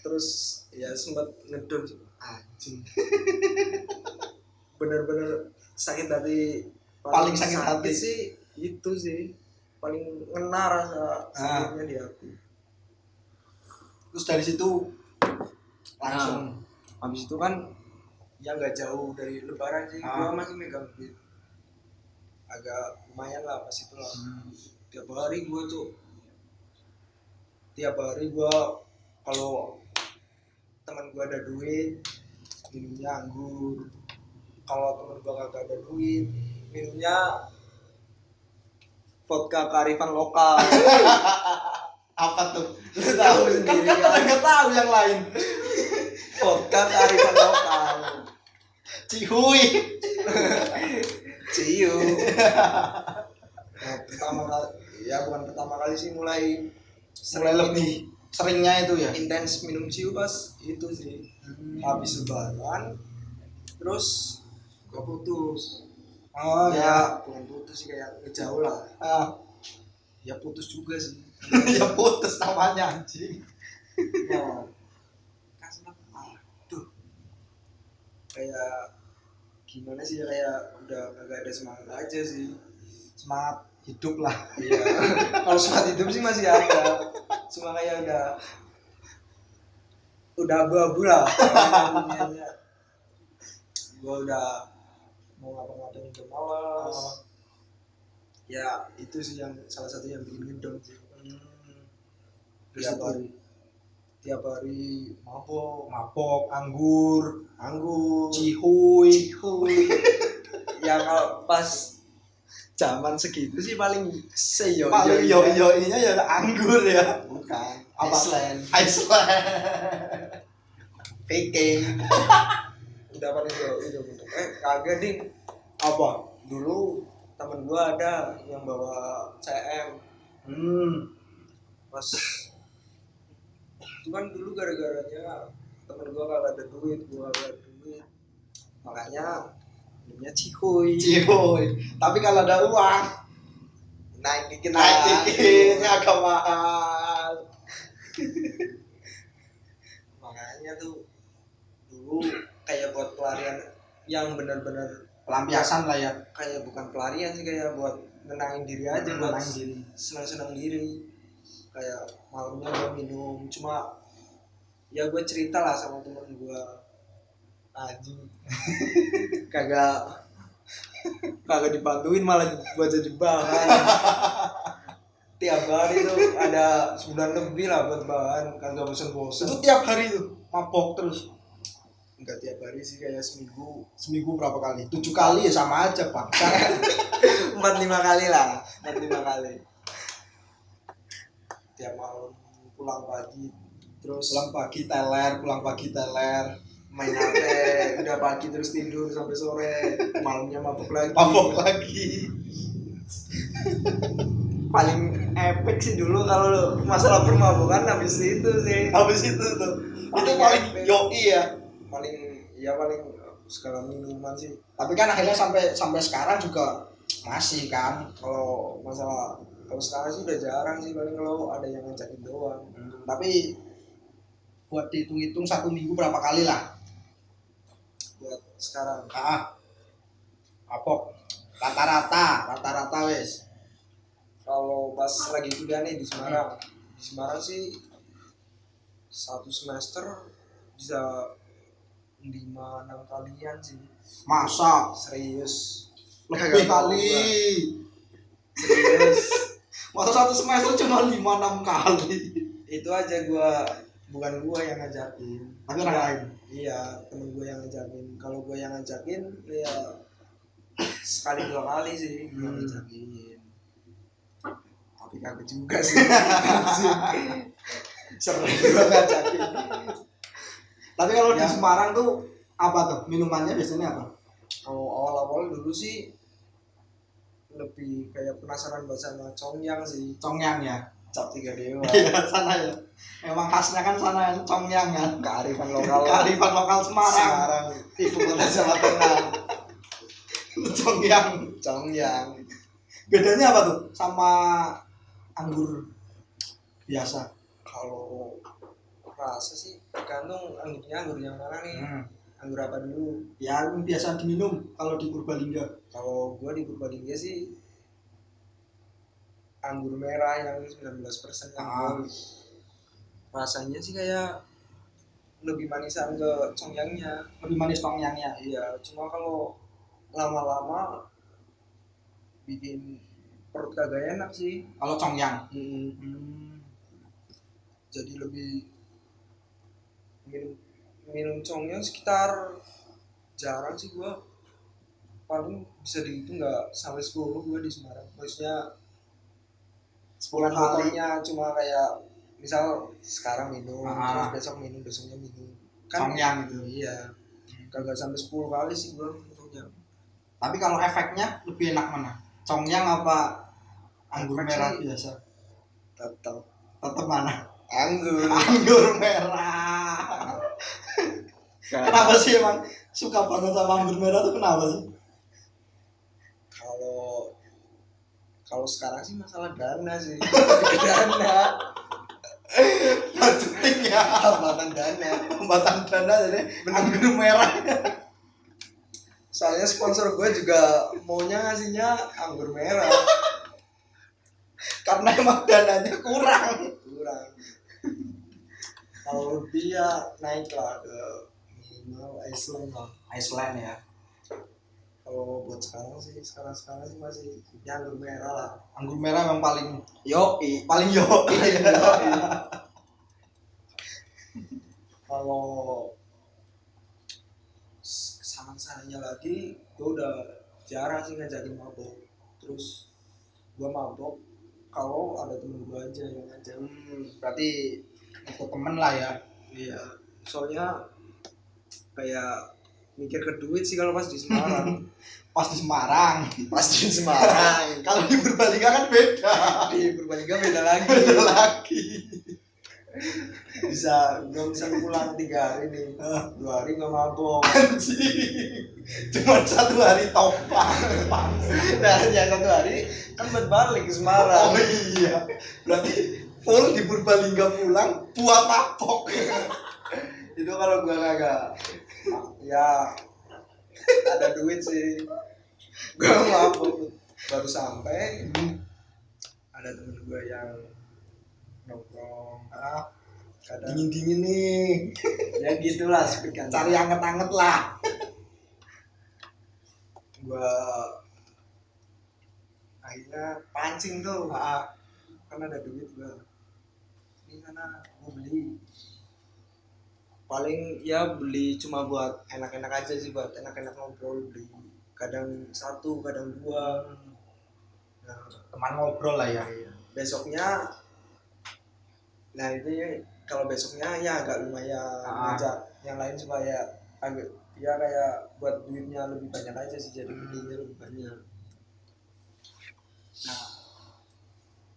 terus ya sempat ngedon anjing. Bener-bener sakit hati.
Paling sakit hati
sih itu sih, paling ngena rasa sakitnya di hati.
Terus dari situ langsung
habis itu kan ya nggak jauh dari lebaran sih, gua masih megang duit agak lumayan lah pas itu lah. Tiap hari gua kalau teman gua ada duit minumnya anggur, kalau teman gua kagak ada duit minumnya vodka kearifan lokal.
apa tuh?
Lu tahu sendiri
Kan nggak tahu yang lain.
vodka kearifan lokal.
Cihui.
Ciu. Nah, pertama kali ya bukan pertama kali sih, mulai
lebih seringnya itu ya.
Intens minum ciu pas itu sih. Habis lebaran terus gua putus. Ya bukan putus sih, kayak ngejauh lah. Ya putus juga sih.
Ya putus namanya anjing.
Ya aduh, kayak gimana sih, kayak udah kagak ada semangat aja sih.
Semangat hidup lah.
Iya. Kalau semangat hidup sih masih ada, cuma kayak udah udah abu-abu lah. Dunianya. Gue udah mau ngapa-ngapain udah malas. Ya itu sih yang salah satu yang bikin ngedon sih.
Tiap hari
Tiap hari
mabok, anggur,
cihuy.
cihuy.
Ya kalau pas zaman segitu sih paling
Paling yo-yo-nya ya anggur ya.
bukan
Apa?
Iceland.
Peking.
Udah paling yo kagak ding.
Apa?
Dulu temen gua ada yang bawa CM pas itu kan dulu gara-garanya temen gua kagak ada duit, gua kagak ada duit, makanya minumnya cihuy.
Cihuy. Tapi kalau ada uang,
Naik dikit
tiketnya agak mahal.
Makanya tuh dulu kayak buat pelarian yang benar-benar
Pelampiasan lah ya.
kayak bukan pelarian sih, kayak buat nenangin diri aja, buat
Nenangin diri.
senang-senang diri. Kayak malamnya gue minum, cuma ya gue cerita lah sama temen gue, anjing kagak dibantuin malah buat jadi bahan. Tiap hari tuh ada 9 lebih lah buat bahan, kagak bosan-bosan.
Itu tiap hari tuh mabok terus.
Enggak tiap hari sih, kayak seminggu
Berapa kali? 7 kali ya sama aja, Pak.
4-5 kali lah, 4-5 kali. Tiap malam pulang pagi, terus
pulang pagi teler,
main HP, udah pagi terus tidur sampai sore, malamnya mabuk lagi. Paling epic sih dulu kalau masalah permabukan habis itu sih.
Habis itu tuh. Itu paling
epic.
yoi ya.
paling segala minuman sih.
Tapi kan akhirnya sampai sekarang juga masih kan.
Kalau sekarang sih udah jarang sih, paling kalau ada yang ngajakin doang.
Tapi buat dihitung-hitung 1 minggu berapa kali lah
Buat sekarang
mabok rata-rata wes.
kalau pas lagi kuliah nih di Semarang sih 1 semester bisa 5-6 kalian sih.
Masa
Serius
lebih kali.
Serius
Masa 1 semester cuma 5-6 kali.
itu aja bukan gua yang ngajakin,
Tapi orang lain.
iya temen gua yang ngajakin. Kalau gua yang ngajakin ya sekali 2 kali sih gua ngajakin, tapi kagak juga sih. Sering gua ngajakin.
Tapi kalau di
Ya.
Semarang tuh apa tuh minumannya biasanya apa?
Kalau awal-awal dulu sih lebih kayak penasaran buat sama Congyang sih,
Congyang ya.
Cap 3 Dewa.
Iya sana ya. Emang khasnya kan sana Congyang kan.
Kearifan lokal.
Kearifan lokal Semarang.
Semarang, ibu kota Jawa Tengah. Congyang.
Bedanya apa tuh sama anggur biasa?
Kalau rasa sih tergantung anggur yang mana nih. Anggur apa dulu?
Ya yang biasa diminum kalau di Purbalingga.
Kalau gua di Purbalingga sih anggur merah yang 19% yang rasanya sih kayak lebih manisan ke Congyangnya.
Lebih manis Congyangnya.
Iya, cuma kalau lama-lama bikin perut kagak enak sih.
Kalau Congyang.
Jadi lebih minum Congyang sekitar, jarang sih gua, paling bisa dihitung nggak sampai 10 gua di Semarang. Maksudnya 10 kalinya cuma kayak misal sekarang minum, terus besok minum, besoknya minum. Kan
Congyang gitu.
iya. Kagak sampai 10 kali sih gua Congyang.
Tapi kalau efeknya lebih enak mana? Congyang apa anggur
Efek
merah
sih
biasa?
Tetap
mana?
anggur
Merah. Kenapa sih emang suka banget sama anggur merah tuh kenapa sih?
Kalau sekarang sih masalah dana sih. Dana
Budgeting ya.
hambatan dana.
Hambatan dana jadi anggur merah.
Soalnya sponsor gue juga maunya ngasihnya anggur merah.
Karena emang dananya kurang.
kalau lebih ya naik lah ke minimal Iceland lah.
Iceland ya.
Kalau buat sekarang sih masih ya anggur merah lah.
Anggur merah memang paling
Yoi.
paling yoi.
Kalau kesana-sananya lagi gue udah jarang sih ngajakin mabok. Terus gue mabok kalau ada temen gue aja yang ngajak.
Berarti ikut temen lah ya.
Iya, soalnya kayak mikir ke duit sih kalau pas di Semarang.
Pas di Semarang.
Pas di Semarang.
Kalau di Purbalingga kan beda.
Di Purbalingga beda lagi.
Beda lagi.
Bisa gue bisa pulang 3 hari nih, 2 hari nggak mabok.
Anjing. Cuma 1 hari topak.
Nah, yang 1 hari kan buat balik ke Semarang.
Oh iya. Berarti full di Purbalingga pulang buat mabok.
Itu kalau gue kagak ya ada duit sih, gue mabok. Baru sampai ada temen gue yang nongkrong, kadang
Dingin-dingin nih.
ya gitulah sepikan.
Cari anget-anget lah.
Gua akhirnya pancing tuh, kan ada duit gua. Ini sana gua beli. Paling ya beli cuma buat enak-enak aja sih, buat enak-enak ngobrol beli. Kadang 1, kadang 2. Nah,
Teman ngobrol lah ya.
besoknya nah itu ya, kalau besoknya ya agak lumayan ngajak yang lain supaya agak ya kayak buat duitnya lebih banyak aja sih, jadi gedenya lebih banyak. Nah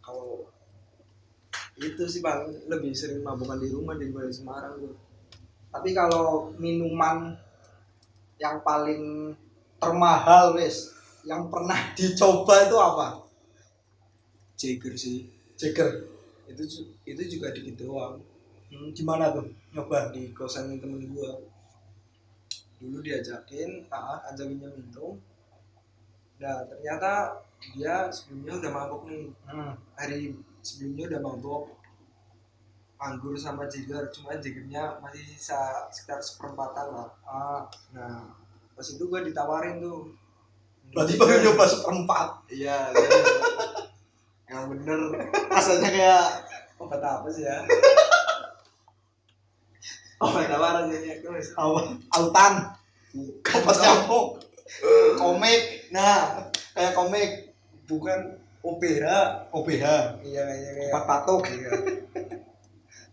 kalau itu sih bang lebih sering mabokan di rumah daripada di Semarang tuh.
Tapi kalau minuman yang paling termahal wes yang pernah dicoba itu apa?
Jager sih,
Jagger.
itu juga dikit doang.
Gimana tuh nyoba?
Di kosan temen gua dulu diajakin, ajakinnya minum. Nah ternyata dia sebelumnya udah mabok nih, hari sebelumnya udah mabok anggur sama Jager, cuma Jagernya masih sisa sekitar 1/4 lah. Nah pas itu gua ditawarin tuh.
Berarti baru nyoba 1/4.
Iya, yang bener
Rasanya kayak
obat apa sih ya? Obat apa rasanya?
autan.
Bukan
Obat nyamuk. Komik.
Nah,
Kayak komik.
bukan OBH.
OBH.
Iya kayak
Obat batuk.
iya.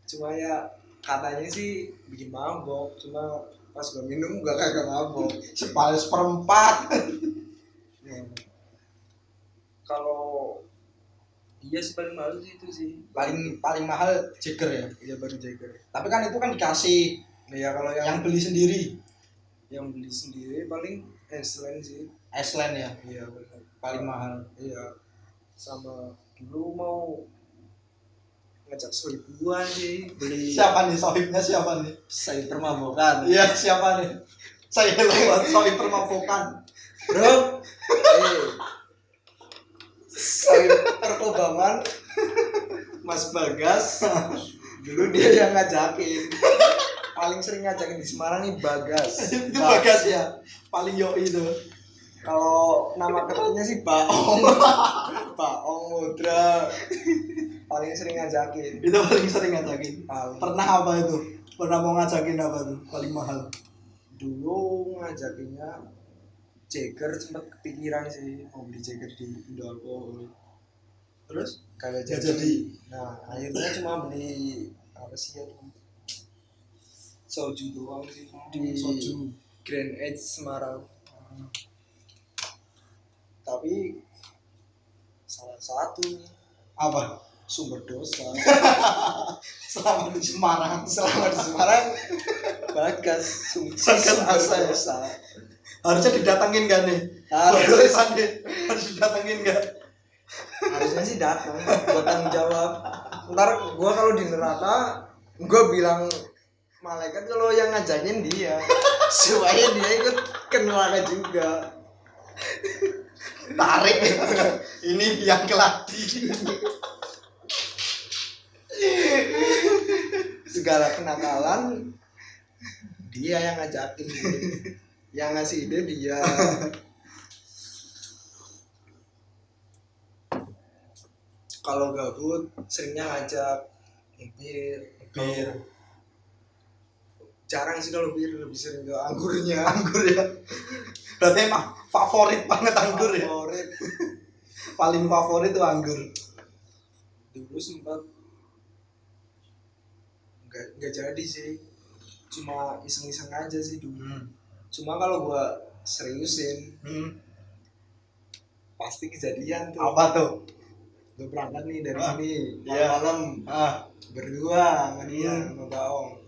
Cuma ya katanya sih bikin mabok, cuma pas gua minum gua kagak mabok.
Paling 1/4.
Kalau iya sih paling mahal sih itu sih.
Paling mahal Jagger ya.
Iya baru Jager.
Tapi kan itu kan dikasih
Ya kalau
yang beli sendiri.
yang beli sendiri paling Iceland sih.
Iceland ya.
Iya benar.
Paling mahal.
Iya. Sama dulu mau ngajak soibuan sih beli
Siapa nih sohibnya siapa nih?
sayur permabokan.
Iya siapa nih? Saya lewat sohib permapokan.
Bro, sayur perkobangan Mas Bagas dulu dia yang ngajakin, paling sering ngajakin di Semarang nih Bagas.
Itu Bagas ya. Paling yoi itu.
Kalau nama kerennya sih Baong. Baong Mudra paling sering ngajakin.
Itu paling sering ngajakin.
Paling.
Pernah apa itu? Pernah mau ngajakin apa tuh? Paling mahal.
Dulu ngajakinnya Jager, sempet kepikiran sih mau beli Jager di Indoalkohol. Terus kagak
Nggak
jadi.
jadi.
Nah akhirnya cuma beli apa sih ya, soju doang sih di
Soju.
Grand Edge Semarang. Tapi salah satu
Apa?
sumber dosa
Selama di Semarang.
selama di Semarang Bagas sumber dosa.
Harusnya didatengin gak nih?
Harus.
Harus didatengin gak?
Harusnya sih datang buat tanggung jawab. Ntar gua kalau di neraka gua bilang malaikat kalau yang ngajakin dia supaya dia ikut ke neraka juga.
Tarik. Ini yang keladi.
segala kenakalan dia yang ngajakin, yang ngasih ide dia. Kalau gabut seringnya ngajak bir. Jarang sih kalau bir, lebih sering ke anggurnya.
Anggur ya. Berarti emang favorit banget anggur ya.
Favorit.
Paling favorit tuh anggur.
Dulu sempat nggak jadi sih, cuma iseng-iseng aja sih dulu. Cuma kalau gua seriusin pasti kejadian tuh.
Apa tuh?
Gua berangkat nih dari sini
Iya.
malam berdua sama dia sama Baong.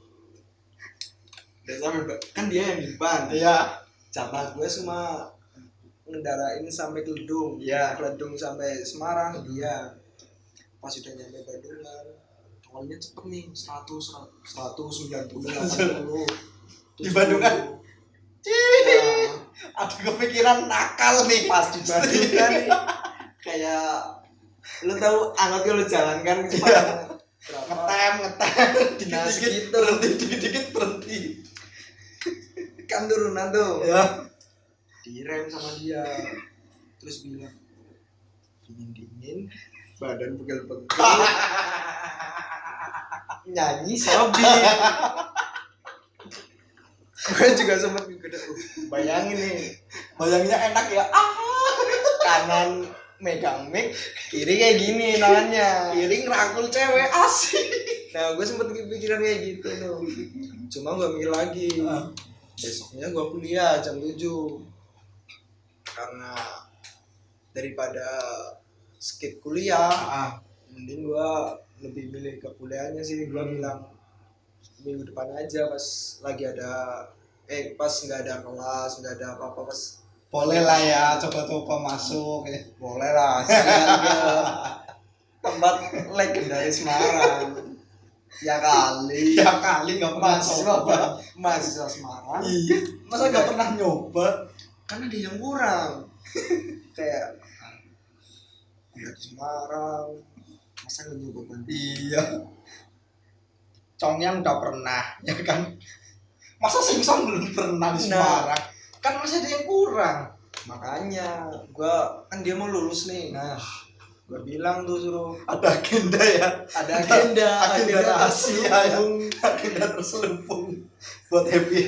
Udah sampai kan dia yang di depan.
Iya.
Jatah gue cuma ngendarain sampai Keledung.
Iya.
Keledung sampai Semarang dia. Pas udah nyampe Bandung kan, awalnya cepet nih 190 80
Di Bandung kan?
Nah,
Ada kepikiran nakal nih.
pas di Bandung kan kayak lu tahu angkot lu jalan kan kecepatan berapa?
Ngetem
Nah,
dikit-dikit
segitu.
dikit-dikit berhenti.
Kan turunan tuh
Ya.
direm sama dia, terus bilang dingin badan pegel-pegel nyanyi sobi. Gue juga sempet gede, bayangin nih,
Bayangnya enak ya.
kanan megang mic, kiri kayak gini tangannya,
Kiri ngerangkul cewek asik.
nah gue sempet kepikiran kayak gitu tuh. Cuma gue mikir lagi, besoknya gue kuliah jam 7 karena daripada skip kuliah mending gue lebih milih ke kuliahnya sih. Gue bilang minggu depan aja pas lagi ada pas nggak ada kelas, nggak ada apa-apa, pas
Boleh lah ya, coba-coba masuk ya.
boleh lah sekalian ke tempat legendaris Semarang. Ya kali
Ya kali nggak pernah coba.
mahasiswa Semarang
Iya. Masa nggak pernah nyoba?
kan ada yang kurang. Kayak kuliah di Semarang masa nggak nyoba kan.
Iya. Congyang udah pernah, ya kan? Masa Singson belum pernah di Semarang? Kan masih ada yang kurang.
Makanya gua kan dia mau lulus nih,
Nah,
gua bilang tuh suruh
ada agenda ya.
ada agenda
rahasia ya.
terselubung.
Agenda terselubung buat happy.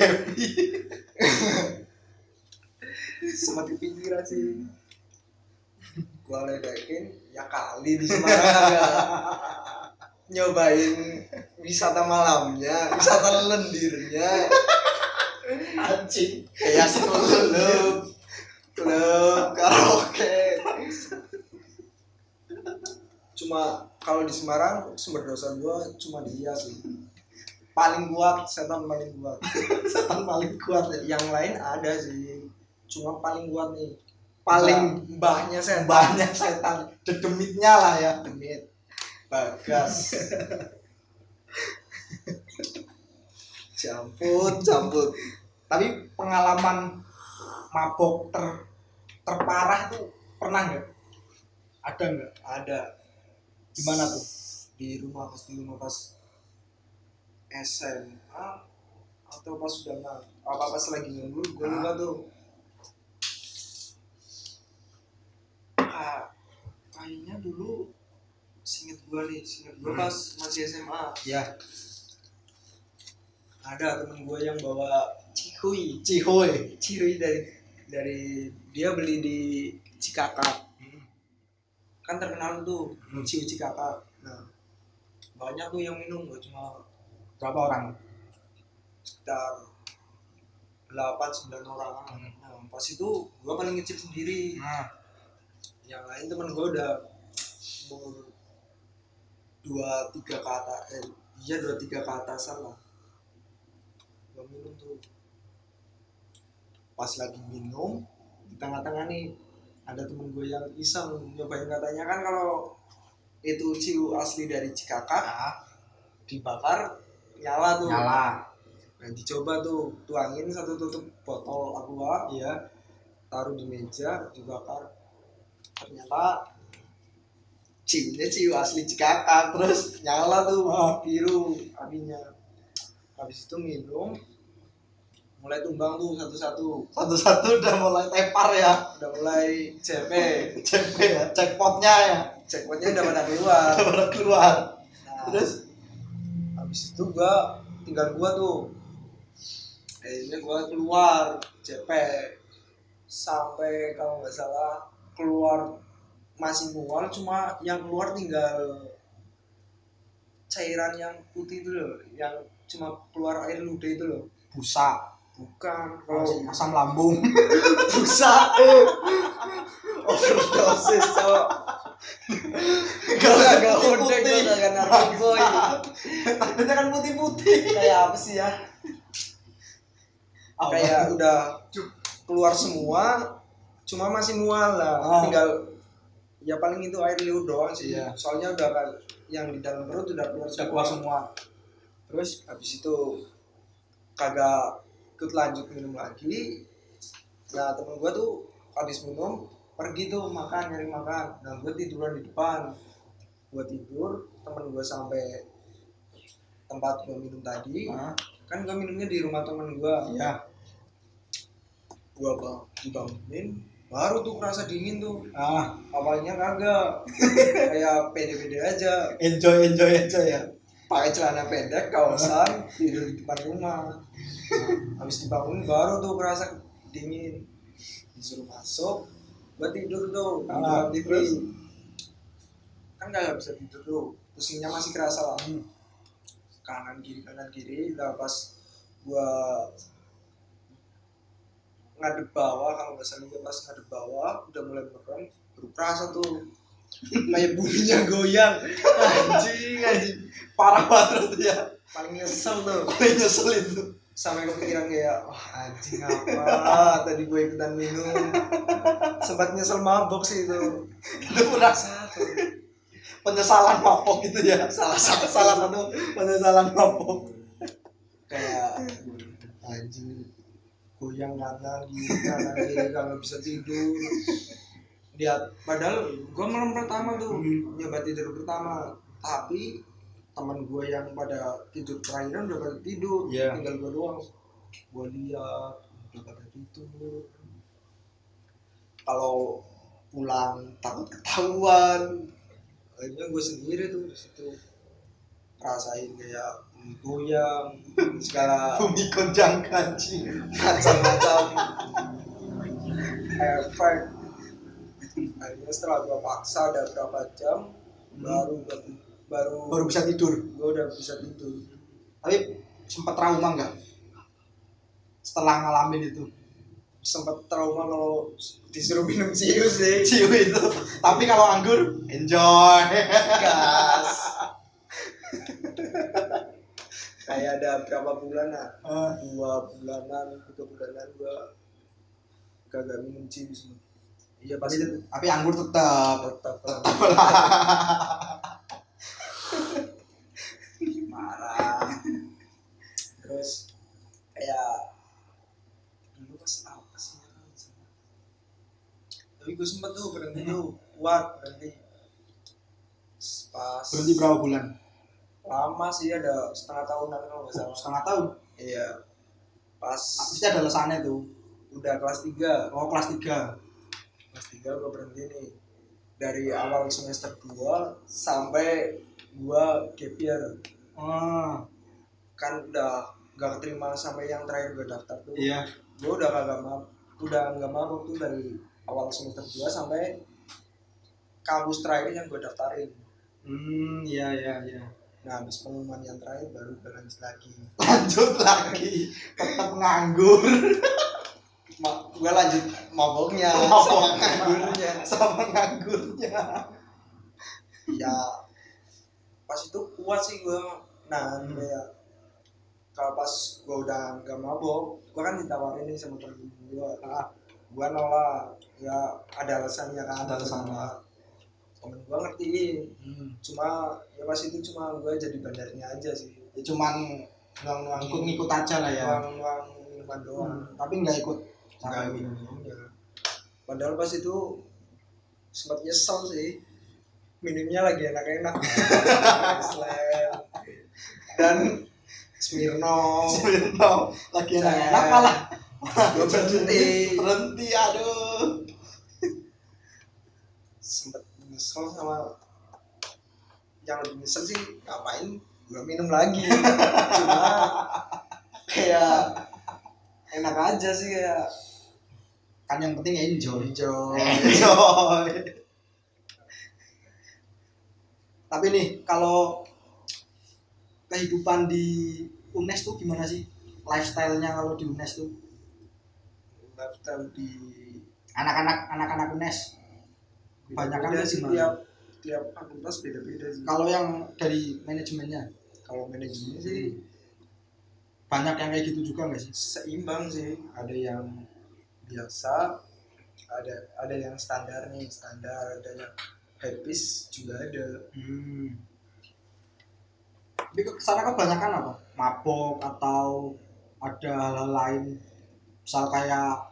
Sempat kepikiran sih, gua ledekin ya kali di Semarang agak nyobain wisata malamnya, wisata lendirnya,
Anjing.
kayak klub karaoke. Cuma kalau di Semarang sumber dosa gua cuma dia sih, paling kuat, setan paling kuat.
Setan paling kuat ya.
Yang lain ada sih, cuma paling kuat nih,
Paling
mbahnya setan,
banyak setan. Dedemitnya lah ya.
Demit Bagas. campur.
Tapi pengalaman mabok terparah tuh pernah nggak? Ada nggak?
Ada.
Gimana tuh?
Di rumah pas SMA atau pas sudah pas lagi nganggur, gue lupa tuh. Kayaknya dulu singkat gue pas masih SMA
Ya.
ada temen gue yang bawa
Cihoy.
dari dia beli di Cikakak. Kan terkenal tuh ciu Cikakak. Nah banyak tuh yang minum, gak cuma
Berapa orang?
sekitar 8-9 orang. Nah pas itu gue paling kecil sendiri,
Nah,
yang lain temen gue udah umur 2-3 ke atas, 2-3 ke atasan lah. Gue minum tuh, pas lagi minum di tengah-tengah nih ada temen gue yang iseng nyobain, katanya kan kalau itu ciu asli dari Cikakak dibakar nyala tuh. Nah dicoba tuh, tuangin satu tutup botol aqua, taruh di meja, dibakar. Ternyata
ciunya ciu asli Cikakak. Terus
nyala tuh
Ah.
biru apinya. Habis itu minum, mulai tumbang tuh satu-satu,
satu-satu udah mulai tepar ya.
udah mulai CP,
CP ya, checkpotnya ya.
checkpointnya udah pada keluar.
Udah pada keluar.
Nah,
Terus
habis itu tinggal gua tuh, akhirnya gua keluar CP sampai kalau nggak salah keluar masih mual, cuma yang keluar tinggal cairan yang putih itu loh, yang cuma keluar air ludah itu loh.
busa,
Bukan,
masih
kalau
asam lambung.
busa overdosis cowok. Kalau agak udah gue kagak narkoboy.
Takutnya kan putih-putih.
Kayak apa sih ya? Kayak udah keluar semua, cuma masih mual lah.
Ah.
Tinggal ya paling itu air liur doang sih.
Iya.
Soalnya udah kan yang di dalam perut udah keluar semua. Terus habis itu kagak ikut lanjut minum lagi. Nah temen gue tuh habis minum pergi tuh makan, nyari makan. Nah gue tiduran di depan, gue tidur, temen gue sampai tempat gue minum tadi.
Ah.
Kan gue minumnya di rumah temen gue.
Iya.
Gue dibangunin, baru tuh kerasa dingin tuh.
Ah,
Awalnya kagak, kayak pede-pede aja,
enjoy ya.
pakai celana pendek, kaosan, tidur di depan rumah. Habis dibangun baru tuh kerasa dingin, disuruh masuk, gue tidur tuh di
Ah,
depan TV.
terus?
Kan nggak bisa tidur tuh, pusingnya masih kerasa lah.
Hmm.
Kanan kiri, lah pas gue ngadep bawah, kalau nggak salah pas ngadep bawah udah mulai merem, baru kerasa tuh kayak buminya goyang. Anjing
Parah banget ya.
paling nyesel tuh,
Paling nyesel itu.
sampai kepikiran kayak wah anjing apa tadi gue ikutan minum, sempat nyesel mabok sih itu.
Itu merasa
Satu
penyesalan mabok gitu ya.
salah satu
Penyesalan mabok.
kayak anjing goyang kanan kiri kalau bisa tidur. Lihat padahal gue malam pertama tuh nyoba tidur pertama, tapi teman gue yang pada tidur terakhiran udah pada tidur.
Iya.
Tinggal gue doang, gue lihat udah pada tidur. Kalau pulang takut ketahuan, akhirnya gue sendiri tuh di situ rasain kayak goyang segala
Bumi gonjang ganjing.
macam-macam efek. Akhirnya setelah gua paksa ada berapa jam baru
Baru bisa tidur.
gua udah bisa tidur.
Tapi sempat trauma nggak setelah ngalamin itu?
Sempet trauma kalau disuruh minum ciu sih.
Ciu itu. Tapi kalau anggur enjoy.
Gas. Kayak ada berapa bulan lah, 2 bulanan 3 bulanan gua kagak minum ciu semua. Iya pasti
Tapi anggur tetap.
tetap marah. Terus kayak dulu pas apa sih ya, tapi gue sempet tuh berhenti tuh kuat berhenti pas
Berhenti berapa bulan?
lama sih, ada setengah tahunan kalau nggak salah.
Setengah tahun.
Iya pas
Pasti ada alasannya tuh.
udah kelas 3
Oh, kelas 3.
gue berhenti nih dari awal semester 2 sampai gua gap year. Kan udah gak keterima sampai yang terakhir gue daftar tuh.
Iya.
Gue udah nggak mabuk tuh dari awal semester 2 sampai kampus terakhir yang gue daftarin.
Iya.
Nah habis pengumuman yang terakhir baru gue lanjut lagi.
Lanjut lagi. Tetap nganggur.
Gue lanjut maboknya
Mabok.
sama nganggurnya.
Sama nganggurnya.
Ya pas itu kuat sih gue. Nah kayak kalau pas gue udah nggak mabok, gue kan ditawarin nih sama temen gue. Gue nolak, ya ada alasannya kan.
Ada alasannya.
Temen gue ngertiin, cuma ya pas itu cuma gue jadi bandarnya aja sih.
Ya cuman
Nuang-nuang
ngikut-ngikut aja lah ya.
nuang minuman doang.
Tapi nggak ikut.
Nggak minumnya. Padahal pas itu sempat nyesel sih. minumnya lagi enak-enak. Iceland dan Smirnoff.
Lagi enak malah
berhenti
aduh.
Sempet nyesel sama yang lebih nyesel sih ngapain gua minum lagi. Cuma kayak enak aja sih, kayak
Kan yang penting enjoy. Tapi nih kalau kehidupan di UNES tuh gimana sih? Lifestyle-nya kalau di UNES tuh
lifestyle di
anak-anak UNES. Banyak kan
sih,
gimana?
tiap fakultas beda-beda sih.
Kalau yang dari manajemennya
Kalau manajemen sih
banyak yang kayak gitu juga nggak sih?
seimbang sih, ada yang biasa, ada yang standar, ada yang habis juga ada.
Tapi kesana kebanyakan apa? Mabok atau ada hal-hal lain? Misal kayak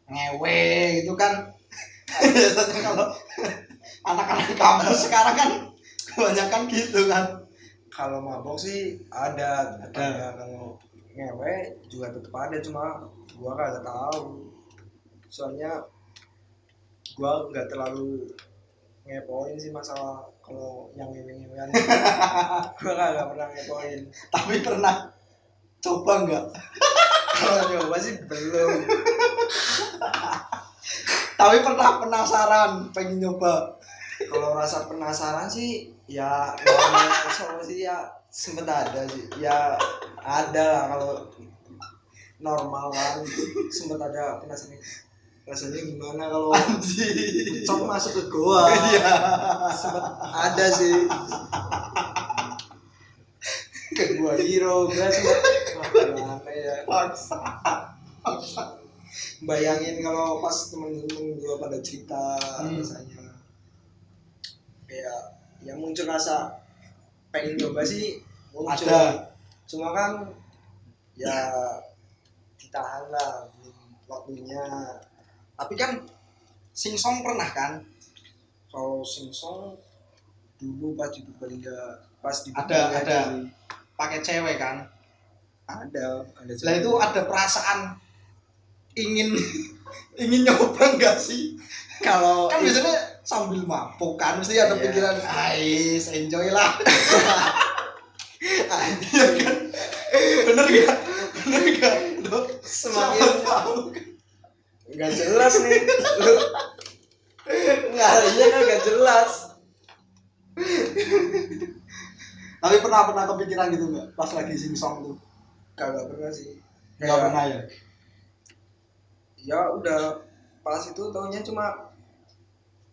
ngewe gitu kan? Biasanya kalau anak-anak kampus sekarang kan kebanyakan gitu kan?
Kalau mabok sih ada. Kalau ngewe juga tetap ada, cuma gua kagak tahu. Soalnya gua nggak terlalu ngepoin sih masalah kalau yang ngewe-ngewean. Gua kagak pernah ngepoin.
Tapi pernah coba nggak?
Kalau nyoba sih belum.
Tapi pernah penasaran pengen nyoba.
Kalau rasa penasaran sih ya namanya sih ya sempet ada sih. Ya ada lah, kalau normal kan sempet ada penasaran rasanya gimana kalau cok masuk ke goa.
Iya.
Sempet ada sih ke gua hero, gua sempet gimana ya, bayangin kalau pas temen-temen gua pada cerita rasanya kayak yang muncul rasa pengen coba sih muncul.
Ada.
Cuma kan ya ditahan lah, belum waktunya.
Tapi kan singsong pernah kan?
Kalau singsong dulu pas di Purbalingga,
Ada pakai cewek kan?
ada
Lah itu ada perasaan ingin nyoba enggak sih?
kalau
Kan biasanya sambil mabuk kan mesti ada
Iya.
pikiran, "Ais, enjoy lah." Iya kan? Bener gak? Lo
semakin
tahu
nggak jelas nih lu ngarinya kan nggak jelas.
Tapi pernah kepikiran gitu nggak pas lagi singsong tuh?
Kagak pernah sih.
Nggak pernah ya?
Ya udah pas itu taunya cuma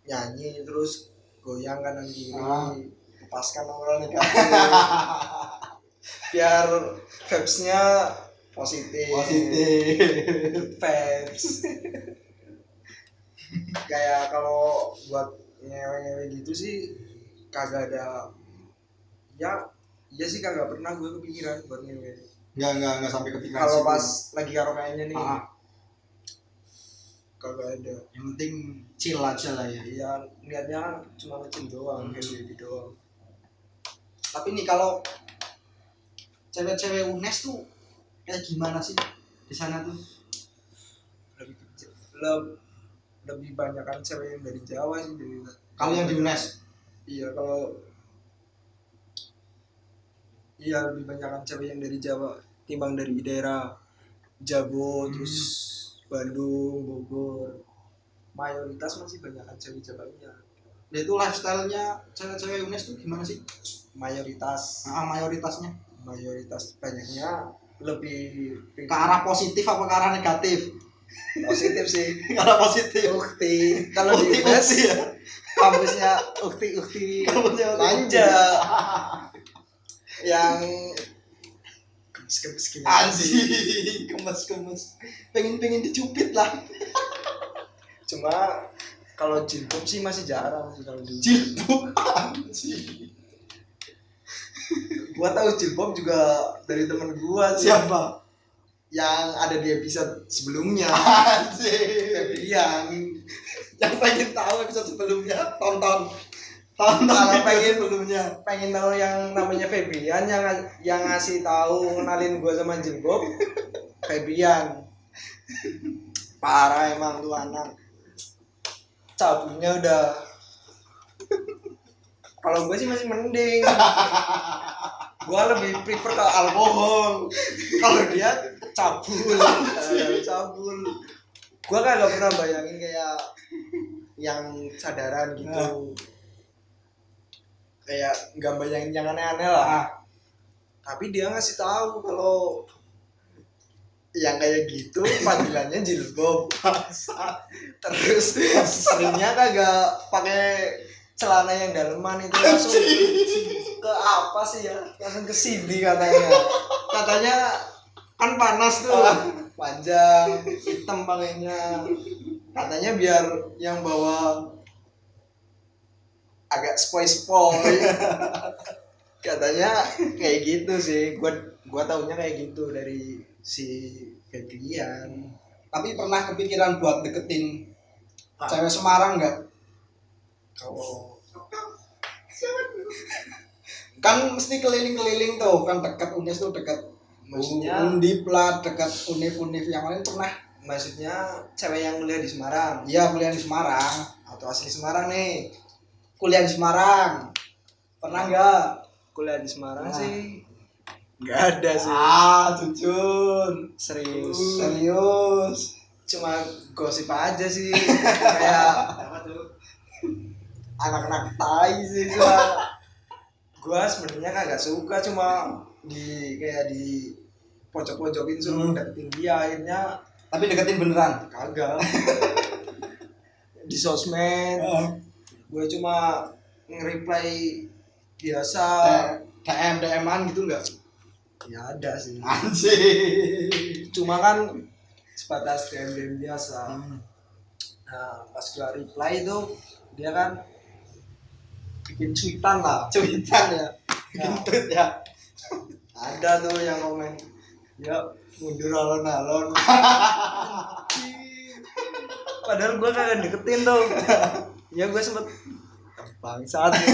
nyanyi terus goyang kanan kiri, lepaskan orang negatif biar vibes-nya positif vibes. Kayak kalau buat ngewe-ngewe gitu sih kagak ada. Ya iya sih kagak pernah gue kepikiran buat ngewe.
Nggak sampai kepikiran.
Kalau pas lagi karaoke-nya nih kagak ada.
Yang penting chill aja lah ya.
Iya, niatnya kan cuma ngecil doang, kayak baby doang.
Tapi nih kalau cewek-cewek UNES tuh kayak gimana sih di sana tuh?
Lebih banyak kan cewek yang dari Jawa sih dari.
Kalau yang di UNES?
Iya, lebih banyak kan cewek yang dari Jawa timbang dari daerah Jawa terus Bandung, Bogor. Mayoritas masih banyak kan cewek Jawanya.
Nah itu lifestyle-nya cewek-cewek UNES tuh gimana sih?
Mayoritas banyaknya lebih
ke arah positif apa ke arah negatif?
positif sih.
Ke arah positif.
Ukti. Kalau di UNES
ya.
kampusnya ukti manja. Yang kemes gimana sih?
Kemes. Pengen dicupit lah.
Cuma kalau jilbab sih masih jarang sih kalau
jilbab anjing.
Gua tahu jilbab juga dari temen gua sih.
Siapa?
Yang ada di episode sebelumnya.
Anjing.
Febrian.
Yang pengen tahu episode sebelumnya tonton.
Kalau pengen
sebelumnya.
pengen tahu yang namanya Febrian yang ngasih tahu kenalin gue sama Jilbob, Febrian. Parah emang tuh anak. Cabutnya udah. Kalau gue sih masih mending. Gue lebih prefer ke alkohol. Kalau dia cabul, cabul. Gue kagak pernah bayangin kayak yang sadaran gitu. Kayak nggak bayangin yang aneh-aneh lah. Tapi dia ngasih tahu kalau yang kayak gitu panggilannya Jilbob. Terus seringnya kagak pakai celana yang daleman itu, langsung ke apa sih ya, langsung ke sini katanya kan panas tuh, panjang hitam pakainya, katanya biar yang bawa agak spoi katanya kayak gitu sih. Gua taunya kayak gitu dari si Febrian.
Tapi pernah kepikiran buat deketin cewek Semarang nggak?
Kalau
Kan mesti keliling-keliling tuh, kan dekat Unis tuh, dekat
maksudnya
Undip lah, dekat univ-univ yang lain pernah.
maksudnya cewek yang kuliah di Semarang
Iya, kuliah di Semarang.
atau asli Semarang nih?
Kuliah di Semarang. Pernah nggak?
Kuliah di Semarang
Nah.
sih nggak ada sih.
Jujur.
Serius.
Serius.
Cuma gosip aja sih. Kayak anak-anak tai sih. Gua sebenarnya kagak suka, cuma kayak di pojok-pojokin suruh deketin dia, akhirnya
Tapi deketin beneran.
kagak. Di sosmed gue cuma nge-reply biasa.
DM-an gitu enggak?
Ya ada sih,
Anjir.
cuma kan sebatas DM biasa. Nah pas gue reply itu dia kan bikin cuitan lah.
Cuitan ya. Bikin
Nah,
tweet ya.
ada tuh yang komen, ya mundur alon-alon. Padahal gue kagak deketin tuh. Ya gue sempet bangsat nih.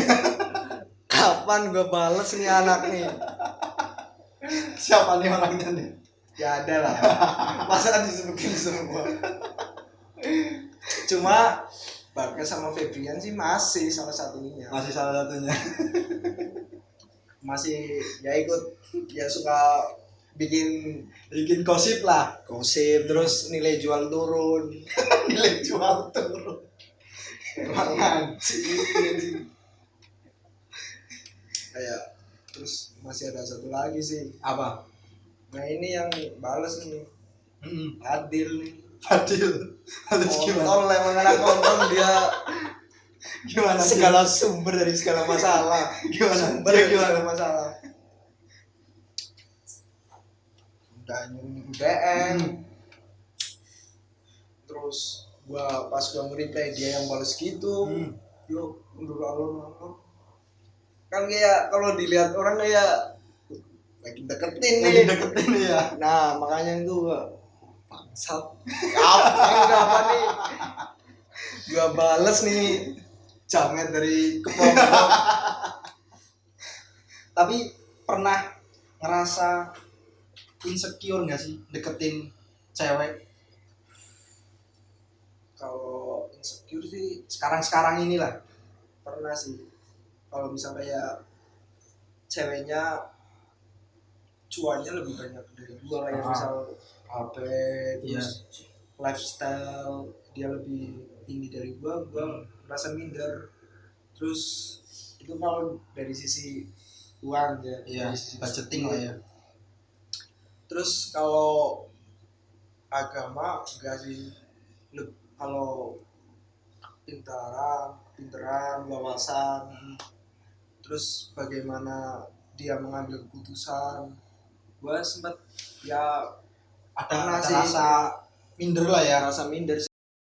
Kapan gue bales nih anak nih?
Siapa nih orangnya nih?
Ya ada lah. Masa disebutin semua. Cuma Barca sama Febrian sih masih salah satunya.
Masih salah satunya.
Masih ya ikut, ya suka bikin
Bikin gosip lah.
gosip, terus nilai jual turun.
Nilai jual turun.
Emang anjing. Kayak terus masih ada satu lagi sih.
Apa?
Nah ini yang bales nih, Adil nih.
Fadil. Harus gimana?
Kontol emang anak kontol dia.
Gimana?
Segala sumber dari segala masalah.
Gimana?
Sumber
Dia
dari
gimana?
segala masalah. Udah nyuruh DM. Terus pas gua nge-reply dia yang balas gitu. Yuk mundur alon-alon. Kan kayak kalau dilihat orang kayak lagi deketin nih.
Lagi deketin ya.
Nah makanya itu bangsat. Apa nih? Gua bales nih jamet dari kepala.
Tapi pernah ngerasa insecure nggak sih deketin cewek?
Kalau insecure sih
Sekarang inilah.
pernah sih. Kalau misalnya kayak ceweknya cuannya lebih banyak dari gua, kayak misal HP, terus lifestyle dia lebih tinggi dari gua merasa minder. Terus itu kalau dari sisi uang ya,
Iya,
dari sisi
budgeting
duit.
lah ya.
Terus kalau agama enggak sih. Kalau pintaran, wawasan, terus bagaimana dia mengambil keputusan, gua sempet ya
Ada
pernah sih
rasa minder lah ya.
rasa minder.